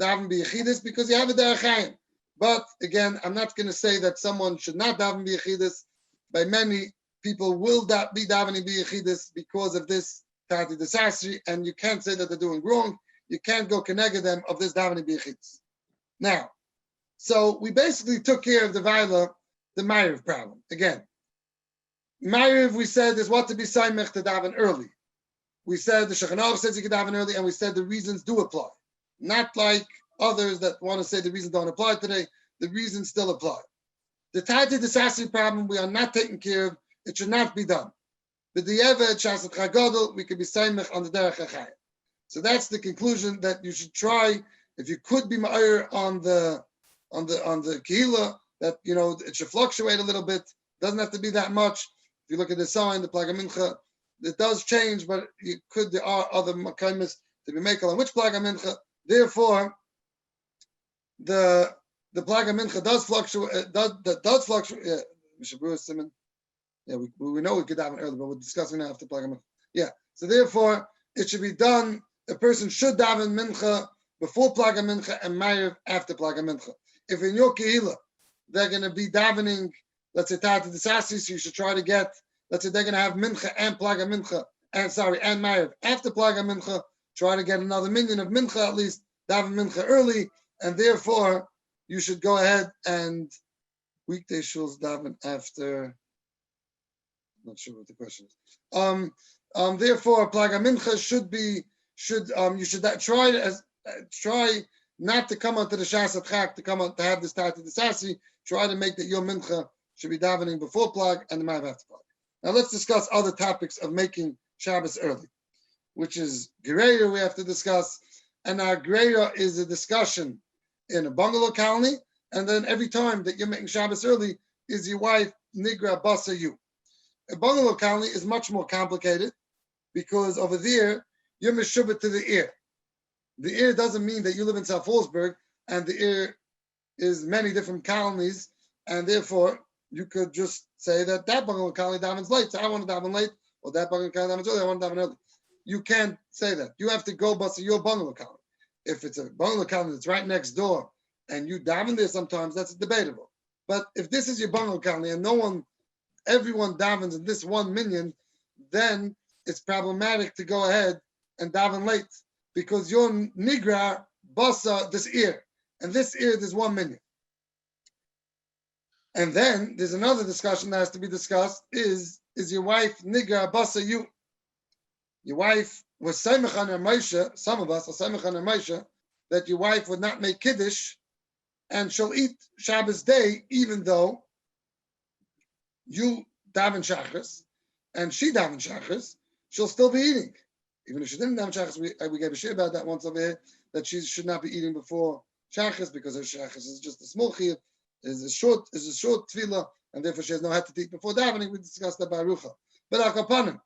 daven b'yechidus because you have a derech Chaim. But again, I'm not going to say that someone should not daven b'yechidus. By many people will be davening b'yechidus because of this Tati Desasri, and you can't say that they're doing wrong. You can't go connect them of this davening b'yechidus. Now, so we basically took care of the Ma'ariv problem. Again, Ma'ariv, we said, is what to be saimech to daven early. We said the Shulchan Aruch says you can daven early, and we said the reasons do apply. Not like others that want to say the reasons don't apply today. The reasons still apply. The Tati Desasri problem we are not taking care of. It should not be done. But the Eved Shasat Chagodol, we could be saimech on the derech HaChayim. So that's the conclusion that you should try. If you could be ma'ir on the kehila, that it should fluctuate a little bit. Doesn't have to be that much. If you look at the sign, the Plaga Mincha, it does change, but there are other makaimis to be made on which Plaga Mincha. Therefore, the Plaga Mincha does fluctuate. Does fluctuate. Yeah, Mishabur Simon. Yeah, we know we could daven early, but we're discussing now after Plaga Mincha. Yeah, so therefore it should be done. A person should daven Mincha before Plaga Mincha and Ma'ariv after Plaga Mincha. If in your kehila they're going to be davening, let's say Tati Desasri, so you should try to get. Let's say they're going to have Mincha and Plaga Mincha and Ma'ariv after Plaga Mincha. Try to get another minyan of Mincha at least. Daven Mincha early, and therefore you should go ahead and weekday shuls daven after. I'm not sure what the question is. Therefore, Plaga Mincha you should try not to come onto the Shas Chak to have this Tati Desasri. Try to make that your Mincha should be davening before Plag and the Ma'ariv after Plag. Now let's discuss other topics of making Shabbos early, which is Gereya we have to discuss. And our Gereya is a discussion in a bungalow colony, and then every time that you're making Shabbos early, is your wife Nigra Basa you. A bungalow colony is much more complicated because over there, you're meshubet to the ear. The ear doesn't mean that you live in South Fallsburg and the ear is many different colonies, and therefore you could just say that bungalow colony davens late, so I want to daven late, or that bungalow colony davens early, I want to daven early. You can't say that. You have to go bust your bungalow colony. If it's a bungalow colony that's right next door and you daven there sometimes, that's debatable. But if this is your bungalow colony and everyone davens in this one minyan, then it's problematic to go ahead and daven late because your nigra basa this ear, and this ear there's 1 minyan. And then there's another discussion that has to be discussed: is your wife nigra basa you? Your wife was Simcha and Moshe. Some of us are Simcha and Moshe that your wife would not make kiddush, and she'll eat Shabbos day, even though you daven shachris and she daven shachris, she'll still be eating. Even if she didn't daven shachris, we gave a shir about that once over here, that she should not be eating before shachris because her shachris is just a small chiyuv, is a short tefillah, and therefore she has no head to eat before davening. We discussed that by Rucha. But akapanim.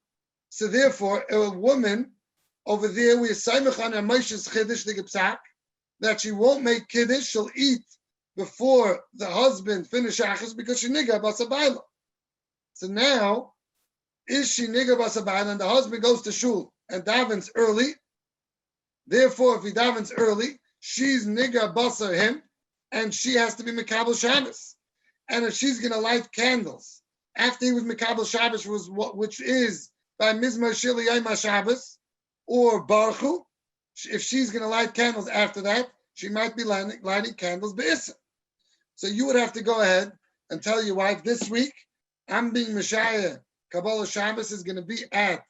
So therefore, a woman over there, we are Saimachan and Moshe's Chiddush the Gipsak, that she won't make Kiddush, she'll eat before the husband finish Achas because she nigga basabayla. So now, is she nigga basabayla and the husband goes to shul and davens early? Therefore, if he davens early, she's nigga basa him, and she has to be Mekabel Shabbos. And if she's going to light candles after he was Mekabel Shabbos, which is by Mizmor Shili Yom Shabbos or Baruchu, if she's going to light candles after that, she might be lighting candles Be'issa. So you would have to go ahead and tell your wife, this week, I'm being Messiah. Kabbalah Shabbos is going to be at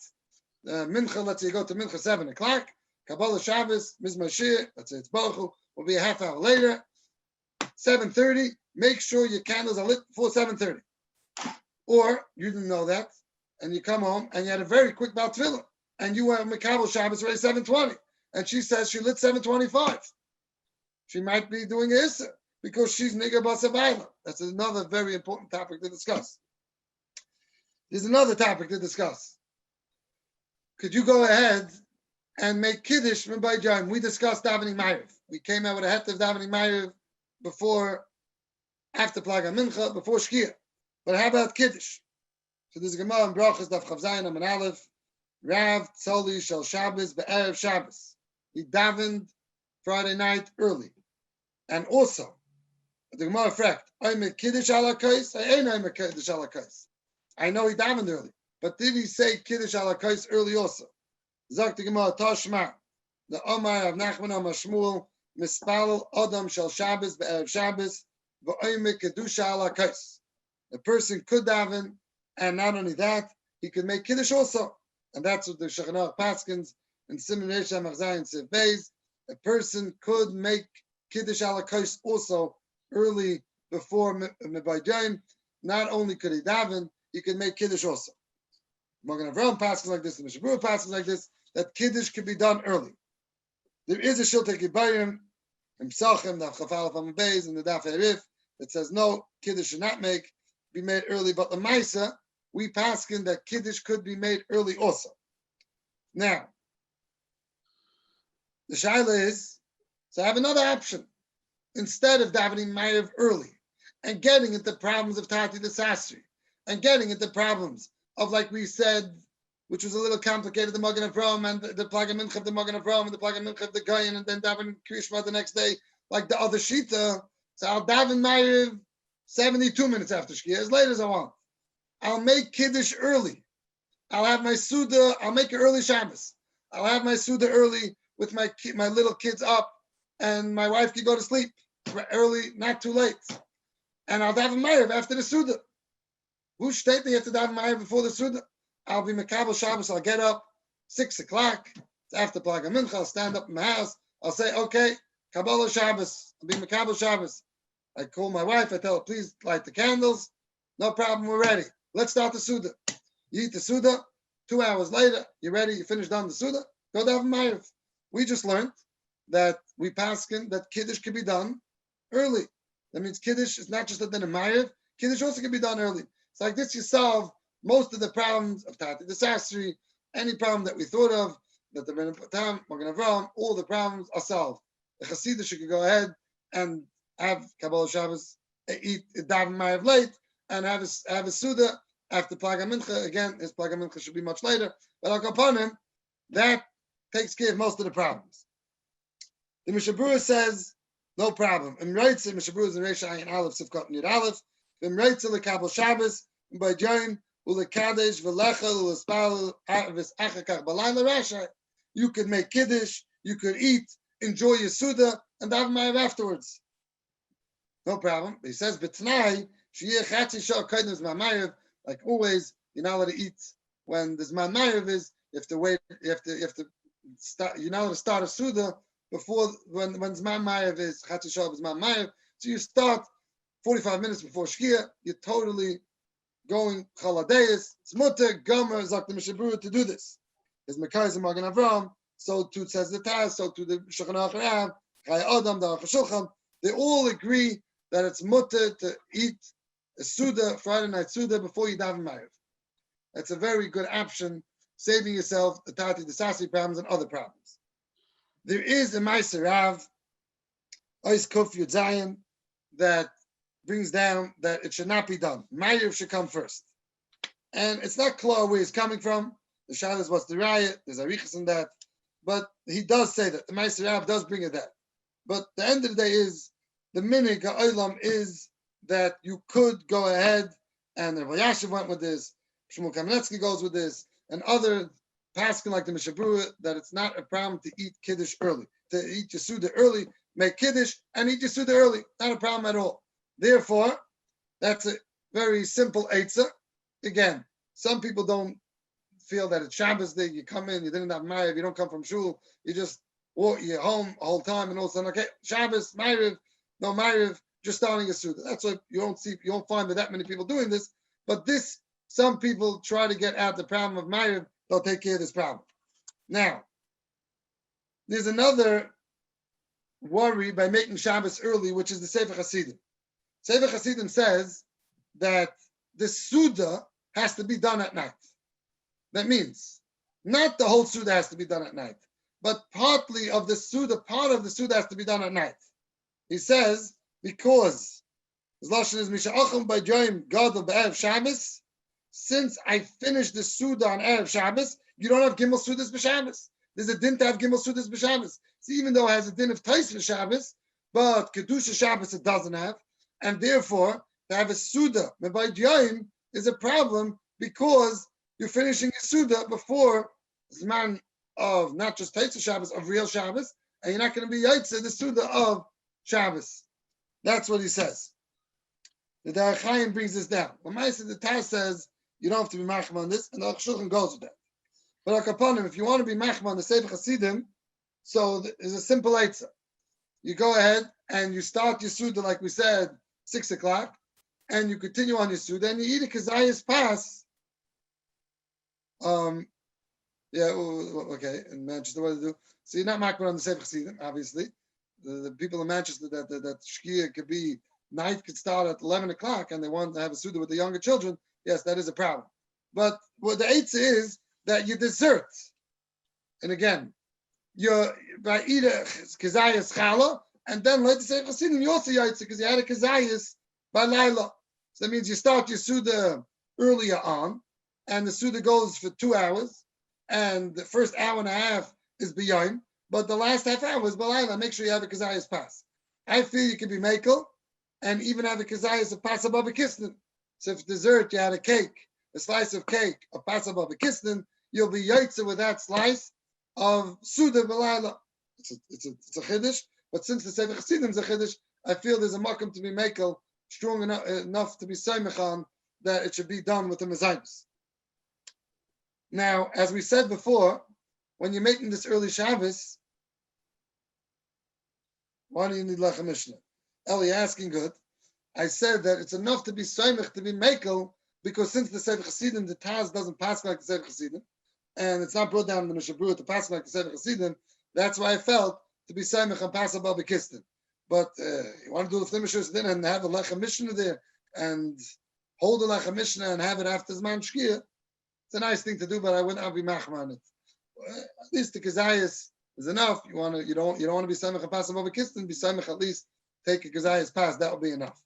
Mincha. Let's say you go to Mincha 7 o'clock. Kabbalah Shabbos, Mizmor Shir, let's say it's Baruchu, will be a half hour later. 7:30, make sure your candles are lit before 7:30. Or you didn't know that, and you come home and you had a very quick Baal Tefillah, and you were Mekabel Shabbos already 7:20, and she says she lit 7:25. She might be doing a Issa because she's Nigga Basavayla. That's another very important topic to discuss. There's another topic to discuss. Could you go ahead and make Kiddush from Bayjam? We discussed davening Ma'ariv. We came out with a het of davening Ma'ariv before, after Plaga Mincha, before Shkia. But how about Kiddush? So there's a Gemara in Brachas, Daf Chav Zayin, Amen Aleph, Rav Tzoli Shel Shabbos Be'erev Shabbos. He davened Friday night early. And also, the Gemara fragt, Oimer Kiddush ala Kais? I ain't Oimer Kiddush ala Kais. I know he davened early, but did he say Kiddush ala Kais early also? Zok the Gemara, Tashma, the Omar of Nachman Omar Shmuel, Mispal Adam Shel Shabbos Be'erev Shabbos, V'oimer Kiddush ala Kais. A person could daven, and not only that, he could make Kiddush also. And that's what the Shechanah Paskins and Siman Reish Hamachzayin Sev Beis. A person could make Kiddush ala Kais also early before Mebaydaim. Not only could he daven, he could make Kiddush also. Magen Avraham Paskins like this, the Mishnah Berurah Paskins like this, that Kiddush could be done early. There is a Shiltei Kibayim in Psachim, the Chafal Fam Beis, and the Daf HaRav that says no, Kiddush should not be made early, but the Maisa, we paskin that Kiddush could be made early also. Now, the Shaila is, so I have another option. Instead of davening Ma'ariv early and getting into problems of Tati the Sasri and getting into problems of, like we said, which was a little complicated, the Magen Avraham and the Plaga Mincha of the Magen Avraham and the Plaga Mincha of the Goyen, and then daven Krishma the next day, like the other Shita. So I'll daven Ma'ariv 72 minutes after Shkia, as late as I want. I'll make Kiddush early. I'll have my Suda, I'll make it early Shabbos. I'll have my Suda early with my little kids up, and my wife can go to sleep early, not too late. And I'll daven Ma'ariv after the Suda. Who state that you have to daven Ma'ariv before the Suda? I'll be Mekabel Shabbos, I'll get up 6 o'clock. It's after Plaga Mincha, I'll stand up in my house. I'll say, okay, Kabbalah Shabbos, I'll be Mekabel Shabbos. I call my wife, I tell her, please light the candles. No problem, we're ready. Let's start the Suda. You eat the Suda, 2 hours later, you're ready, you finished on the Suda, go daven Ma'ariv. We just learned that we paskin that Kiddush can be done early. That means Kiddush is not just a din of Ma'ariv, Kiddush also can be done early. So like this, you solve most of the problems of Tati the Sasri, any problem that we thought of, that the Ben Patam, Magen Avraham, all the problems are solved. The Chassidish could go ahead and have Kabbalah Shabbos, eat daven Ma'ariv late, and have a Suda after Plaga Mincha. Again, his Plaga Mincha should be much later, but I'll upon him, that takes care of most of the problems. The Mishnah Berurah says, no problem. Imreitze, Mishnah Berurah is in Reish Ayin Aleph, Sivkot Nid Aleph, Imreitze lekabel Shabbos, by Join, Ulekadesh, Velechel, Ulespal, Avis Achakach, Balayla Rasha. you could make kiddush, you could eat, enjoy your suda, and daven ma'ariv afterwards. No problem. He says, "B'tnai sheyeh chatzi shah kaidem zman ma'ariv." Like always, you're not allowed to eat when the zman ma'ariv is. You have to wait. You have to start. You're not allowed to start a suda before when zman ma'ariv is chatzi shah zman ma'ariv. So you start 45 minutes before shkia. You're totally going chaladeis. It's mutter gomer zak the mishabura to do this. There's Mekayim Magen Avram. So too says the Taz. So too the Shulchan HaRav, Chai Adam, the Shulchan. They all agree that it's mutter to eat a Suda, Friday night Suda, before you daven Ma'ariv. That's a very good option, saving yourself the Tati, the Sasi problems, and other problems. There is a Meiser Rav, Ois Kuf Yud Zayin, that brings down that it should not be done. Ma'ariv should come first. And it's not clear where he's coming from. The Shabbos was the riot, there's Arichas in that. But he does say that. The Meiser Rav does bring it that. But the end of the day is, the minig ha'olam is that you could go ahead, and Rav Yashiv went with this, Shmuel Kamenetsky goes with this, and other paskin like the Mishabura, that it's not a problem to eat Kiddush early, to eat your Suda early, make Kiddush, and eat your Suda early. Not a problem at all. Therefore, that's a very simple eitzah. Again, some people don't feel that it's Shabbos day, you come in, you didn't have Ma'ariv, you don't come from shul, you just walk, you're home the whole time, and all of a sudden, okay, Shabbos, Ma'ariv, no Ma'ariv, just starting a Suda. That's what you don't find that many people doing this, but this, some people try to get out the problem of Ma'ariv, they'll take care of this problem. Now, there's another worry by making Shabbos early, which is the Sefer Hasidim. Sefer Hasidim says that the Suda has to be done at night. That means not the whole Suda has to be done at night, but partly of the Suda, part of the Suda has to be done at night. He says, because his lashon is Misha'achim by Joim Gadol B'Erev Shabbos, since I finished the Suda on Erev Shabbos, you don't have Gimel Sudas B'Shabbos. There's a din to have Gimel Sudas B'Shabbos. So even though it has a din of Tais B'Shabbos, but Kedusha Shabbos it doesn't have, and therefore to have a Suda by Joim is a problem because you're finishing a Suda before Zman of not just Tais Shabbos, of real Shabbos, and you're not going to be Yaitse the Suda of Shabbos. That's what he says. The Derech Chaim brings this down. The Taz says you don't have to be machma on this, and the Shulchan goes with that. But Akaponim, if you want to be machma on the Sefer Hasidim, so there's a simple eitzah. You go ahead and you start your Suda, like we said, 6 o'clock, and you continue on your Suda, and you eat a Kazayas Pas. Okay, in Manchester, what to do? So you're not machma on the Sefer Hasidim, obviously. The people in Manchester that Shkia could be, night could start at 11 o'clock and they want to have a Suda with the younger children, yes, that is a problem. But what the eitzah is that you dessert. And again, you're by eat a Kazayas Chala, and then later say Chasidim, you also yaitza because you had a Kazayas by Laila. So that means you start your Suda earlier on, and the Suda goes for 2 hours, and the first hour and a half is beyond. But the last half hour is Balayla. Make sure you have a Kazayas Pas. I feel you can be Makel and even have a Kazayas of Pas above a Kisnin. So if dessert, you had a cake, a slice of cake, a Pas above a Kisnin, you'll be Yaitza with that slice of Suda Balayla. It's a Chiddush, but since the Sefer Chassidim is a Chiddush, I feel there's a Makam to be Makel strong enough to be Saimech on that it should be done with the Mezainis. Now, as we said before, when you're making this early Shabbos, why do you need Lechem Mishnah? Eli asking good. I said that it's enough to be Soimech, to be Mekel, because since the Sefer Chassidim, the Taz doesn't pass like the Sefer Chassidim, and it's not brought down in the Mishabura to pass like the Sefer Chassidim, that's why I felt to be Soimech and pass above the Kistin. But you want to do the Flimishus din and have a Lechem Mishnah there, and hold the Lechem Mishnah and have it after Zman Shkia, it's a nice thing to do, but I wouldn't be machma on it. At least the Kazayas is enough. You don't want to be Samech and pass above a Kistin, be Samech at least take a Kazayas pass, that will be enough.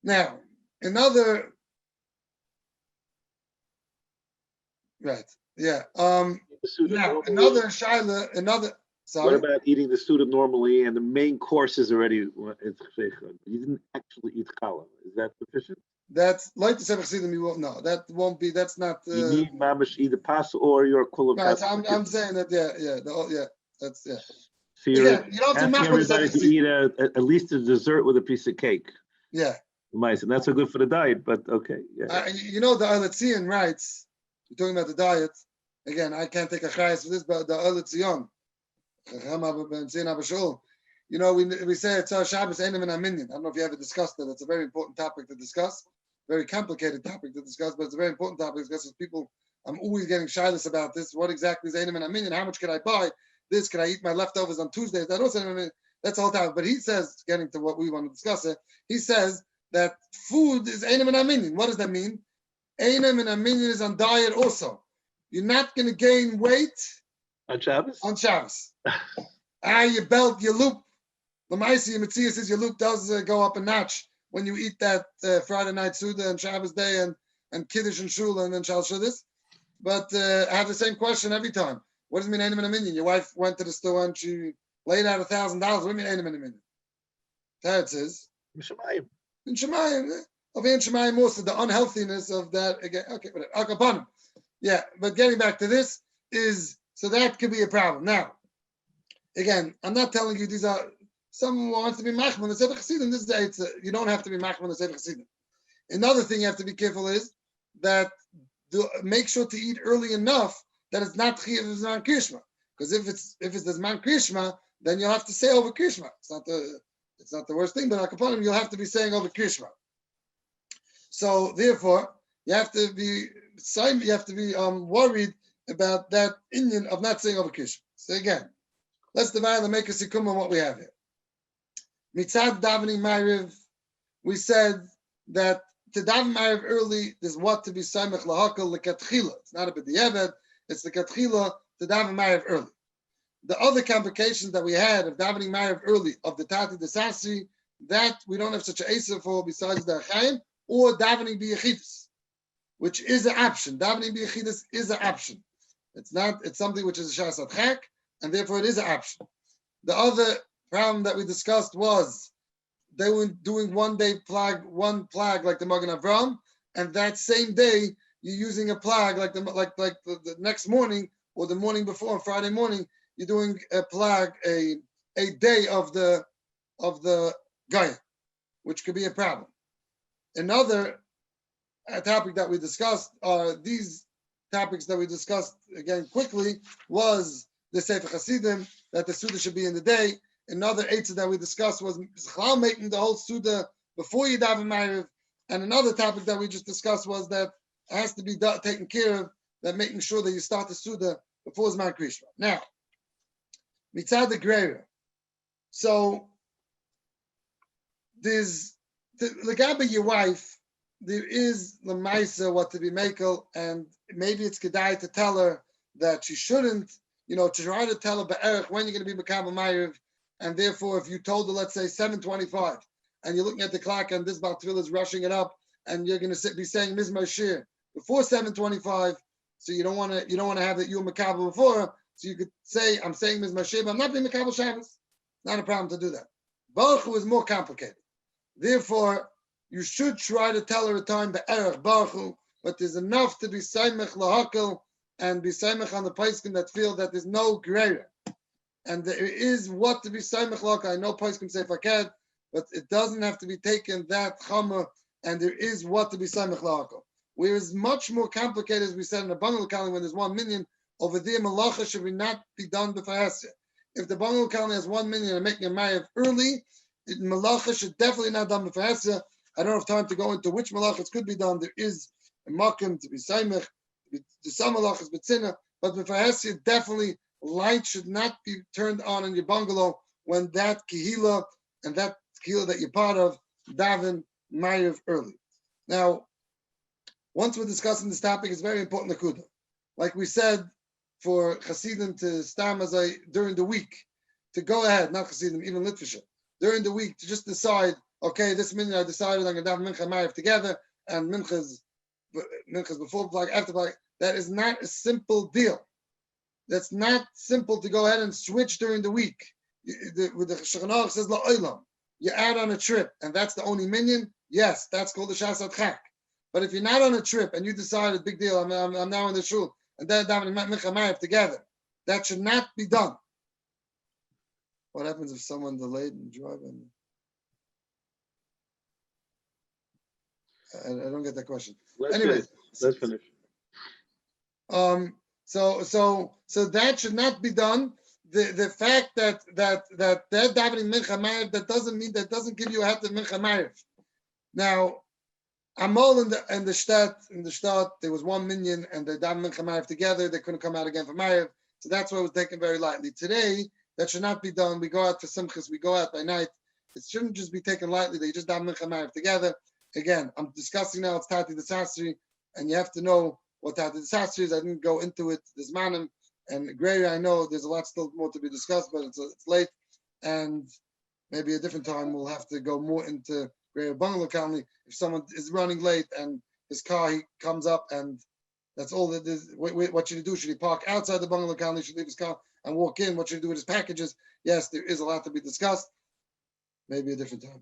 Now, another right. Yeah. Now another Shaila, sorry. What about eating the Suda normally and the main course is already you didn't actually eat challah? Is that sufficient? That's like the Sefer Chassidim. You won't know. That won't be. That's not. You need mamish either pas or your kulam. Right. I'm saying that. Yeah. That's yeah. So you're Again, you don't have to asking everybody to eat at least a dessert with a piece of cake. Yeah. Nice, and that's so good for the diet. But okay, yeah. You know the Eletzion writes. You're talking about the diet. Again, I can't take a chayas for this, but the Eletzion. You know, we say it's our Shabbos Einim and Aminyan. I don't know if you ever discussed that. It's a very important topic to discuss. Very complicated topic to discuss, but it's a very important topic to discuss. People, I'm always getting shyless about this. What exactly is Einim and Aminyan? How much can I buy? This, can I eat my leftovers on Tuesdays? That also, that's the whole time. But he says, getting to what we want to discuss it, he says that food is Einim and Aminyan. What does that mean? Einim and Aminyan is on diet also. You're not going to gain weight on Shabbos. On Shabbos. You belt, you loop. The Maisi Matthias says your loop does go up a notch when you eat that Friday night Suda and Shabbos day and Kiddush and Shula and then Shal Shuddis. But I have the same question every time. What does it mean, Einim and Aminyan? Your wife went to the store and she laid out $1,000. What do you mean, Einim and Aminyan? Teretz says, in Shemayim. Over in Shemayim also, the unhealthiness of that, again, okay, whatever. Bunim. Yeah, but getting back to this is, so that could be a problem. Now, again, I'm not telling you these are, someone wants to be machman the Sefer Chassidim. This is you don't have to be machman the Sefer Chassidim. Another thing you have to be careful is that make sure to eat early enough that it's not chiyav of Zman Krishma. Because if it's the Zman Krishma, then you'll have to say over Krishma. It's not the worst thing, but upon him you'll have to be saying over Krishma. So therefore, you have to be worried about that Indian of not saying over Krishma. So again, let's divide and make a sikkum on what we have here. Mitzad davening Ma'ariv, we said that to daven Ma'ariv early is what to be samech lahakal lekatchila. It's not a b'diavad, it's the katchila to daven Ma'ariv early. The other complications that we had of davening Ma'ariv early of the Tati Desasi, that we don't have such an Asa for besides the Chaim, or davening b'yechidus, which is an option. Davening b'yechidus is an option. It's something which is a shas adchak, and therefore it is an option. The other problem that we discussed was they were doing one plag like the Magen Avram, and that same day you're using a plag like the next morning or the morning before on Friday morning, you're doing a plag a day of the Gaya, which could be a problem. Another topic that we discussed are these topics that we discussed again quickly was the Sefer Chassidim, that the Suda should be in the day. Another eitzah that we discussed was making the whole Suda before you daven Ma'ariv. And another topic that we just discussed was that it has to be taken care of, that making sure that you start the Suda before Zman Krishma. Now, Mitzad the Greira. So, there's the Gabba, your wife, there is the Maisa what to be makel, and maybe it's Kedai to tell her that she shouldn't, to try to tell her Be'erich when you're going to be Makabel Ma'ariv, and therefore if you told her, let's say 7:25, and you're looking at the clock and this Baal Tefillah is rushing it up, and you're going to be saying Mizmor Shir before 7:25, so you don't want to have that you're Makabel before her, so you could say, I'm saying Mizmor Shir, but I'm not being Makabel Shabbos. Not a problem to do that. Baruch Hu is more complicated. Therefore, you should try to tell her a time Be'erich Baruch Hu, but there's enough to be Saimech Lahakel and be Saimech on the Paiskim that feel that there's no greater. And there is what to be Saimech Lahakel. I know Paiskim say Fakad, but it doesn't have to be taken that Chama, and there is what to be Saimech Lahakel. Whereas much more complicated, as we said in the Bungalow Kali, when there's 1 million, over there, Malacha should not be done before Hasya. If the Bungalow Kali has 1 million and making a Ma'ariv early, Malacha should definitely not done before Hasya. I don't have time to go into which malachas could be done. There is a makom to be saimech, to some malachas betzina, but before Hasya, definitely light should not be turned on in your bungalow when that kehila and that kehila that you're part of daven Ma'ariv early. Now, once we're discussing this topic, it's very important nakuda. Like we said, for Hasidim to stam during the week, to go ahead, not Hasidim, even Litvisha, during the week to just decide, okay, this minute I decided I'm going to daven Mincha and Ma'ariv together, and Mincha's before flag, after flag. That is not a simple deal. That's not simple to go ahead and switch during the week. With the Shulchan Aruch says la'olam. you're out on a trip, and that's the only minyan, yes, that's called the Shas Adchak. But if you're not on a trip and you decided, big deal, I'm now in the shul, and then davening Mincha Ma'ariv together, that should not be done. What happens if someone delayed and driving? I don't get that question. Anyway, let's finish. So that should not be done. The fact that davening Mincha Ma'ariv, that doesn't give you a hat of Mincha Ma'ariv. Now, Amol in the shtat, there was one minyan and they davened Mincha Ma'ariv together. They couldn't come out again for Ma'ariv, so that's why it was taken very lightly. Today, that should not be done. We go out for Simchas, we go out by night. It shouldn't just be taken lightly. They just daven Mincha Ma'ariv together. Again, I'm discussing now. It's Tati the Sasri, and you have to know what Tati the Sasri is. I didn't go into it. There's Manim and Gray. I know there's a lot still more to be discussed, but it's late, and maybe a different time we'll have to go more into Gray Bungalow County. If someone is running late and his car he comes up and that's all that is. What should he do? Should he park outside the Bungalow County? Should he leave his car and walk in? What should he do with his packages? Yes, there is a lot to be discussed. Maybe a different time.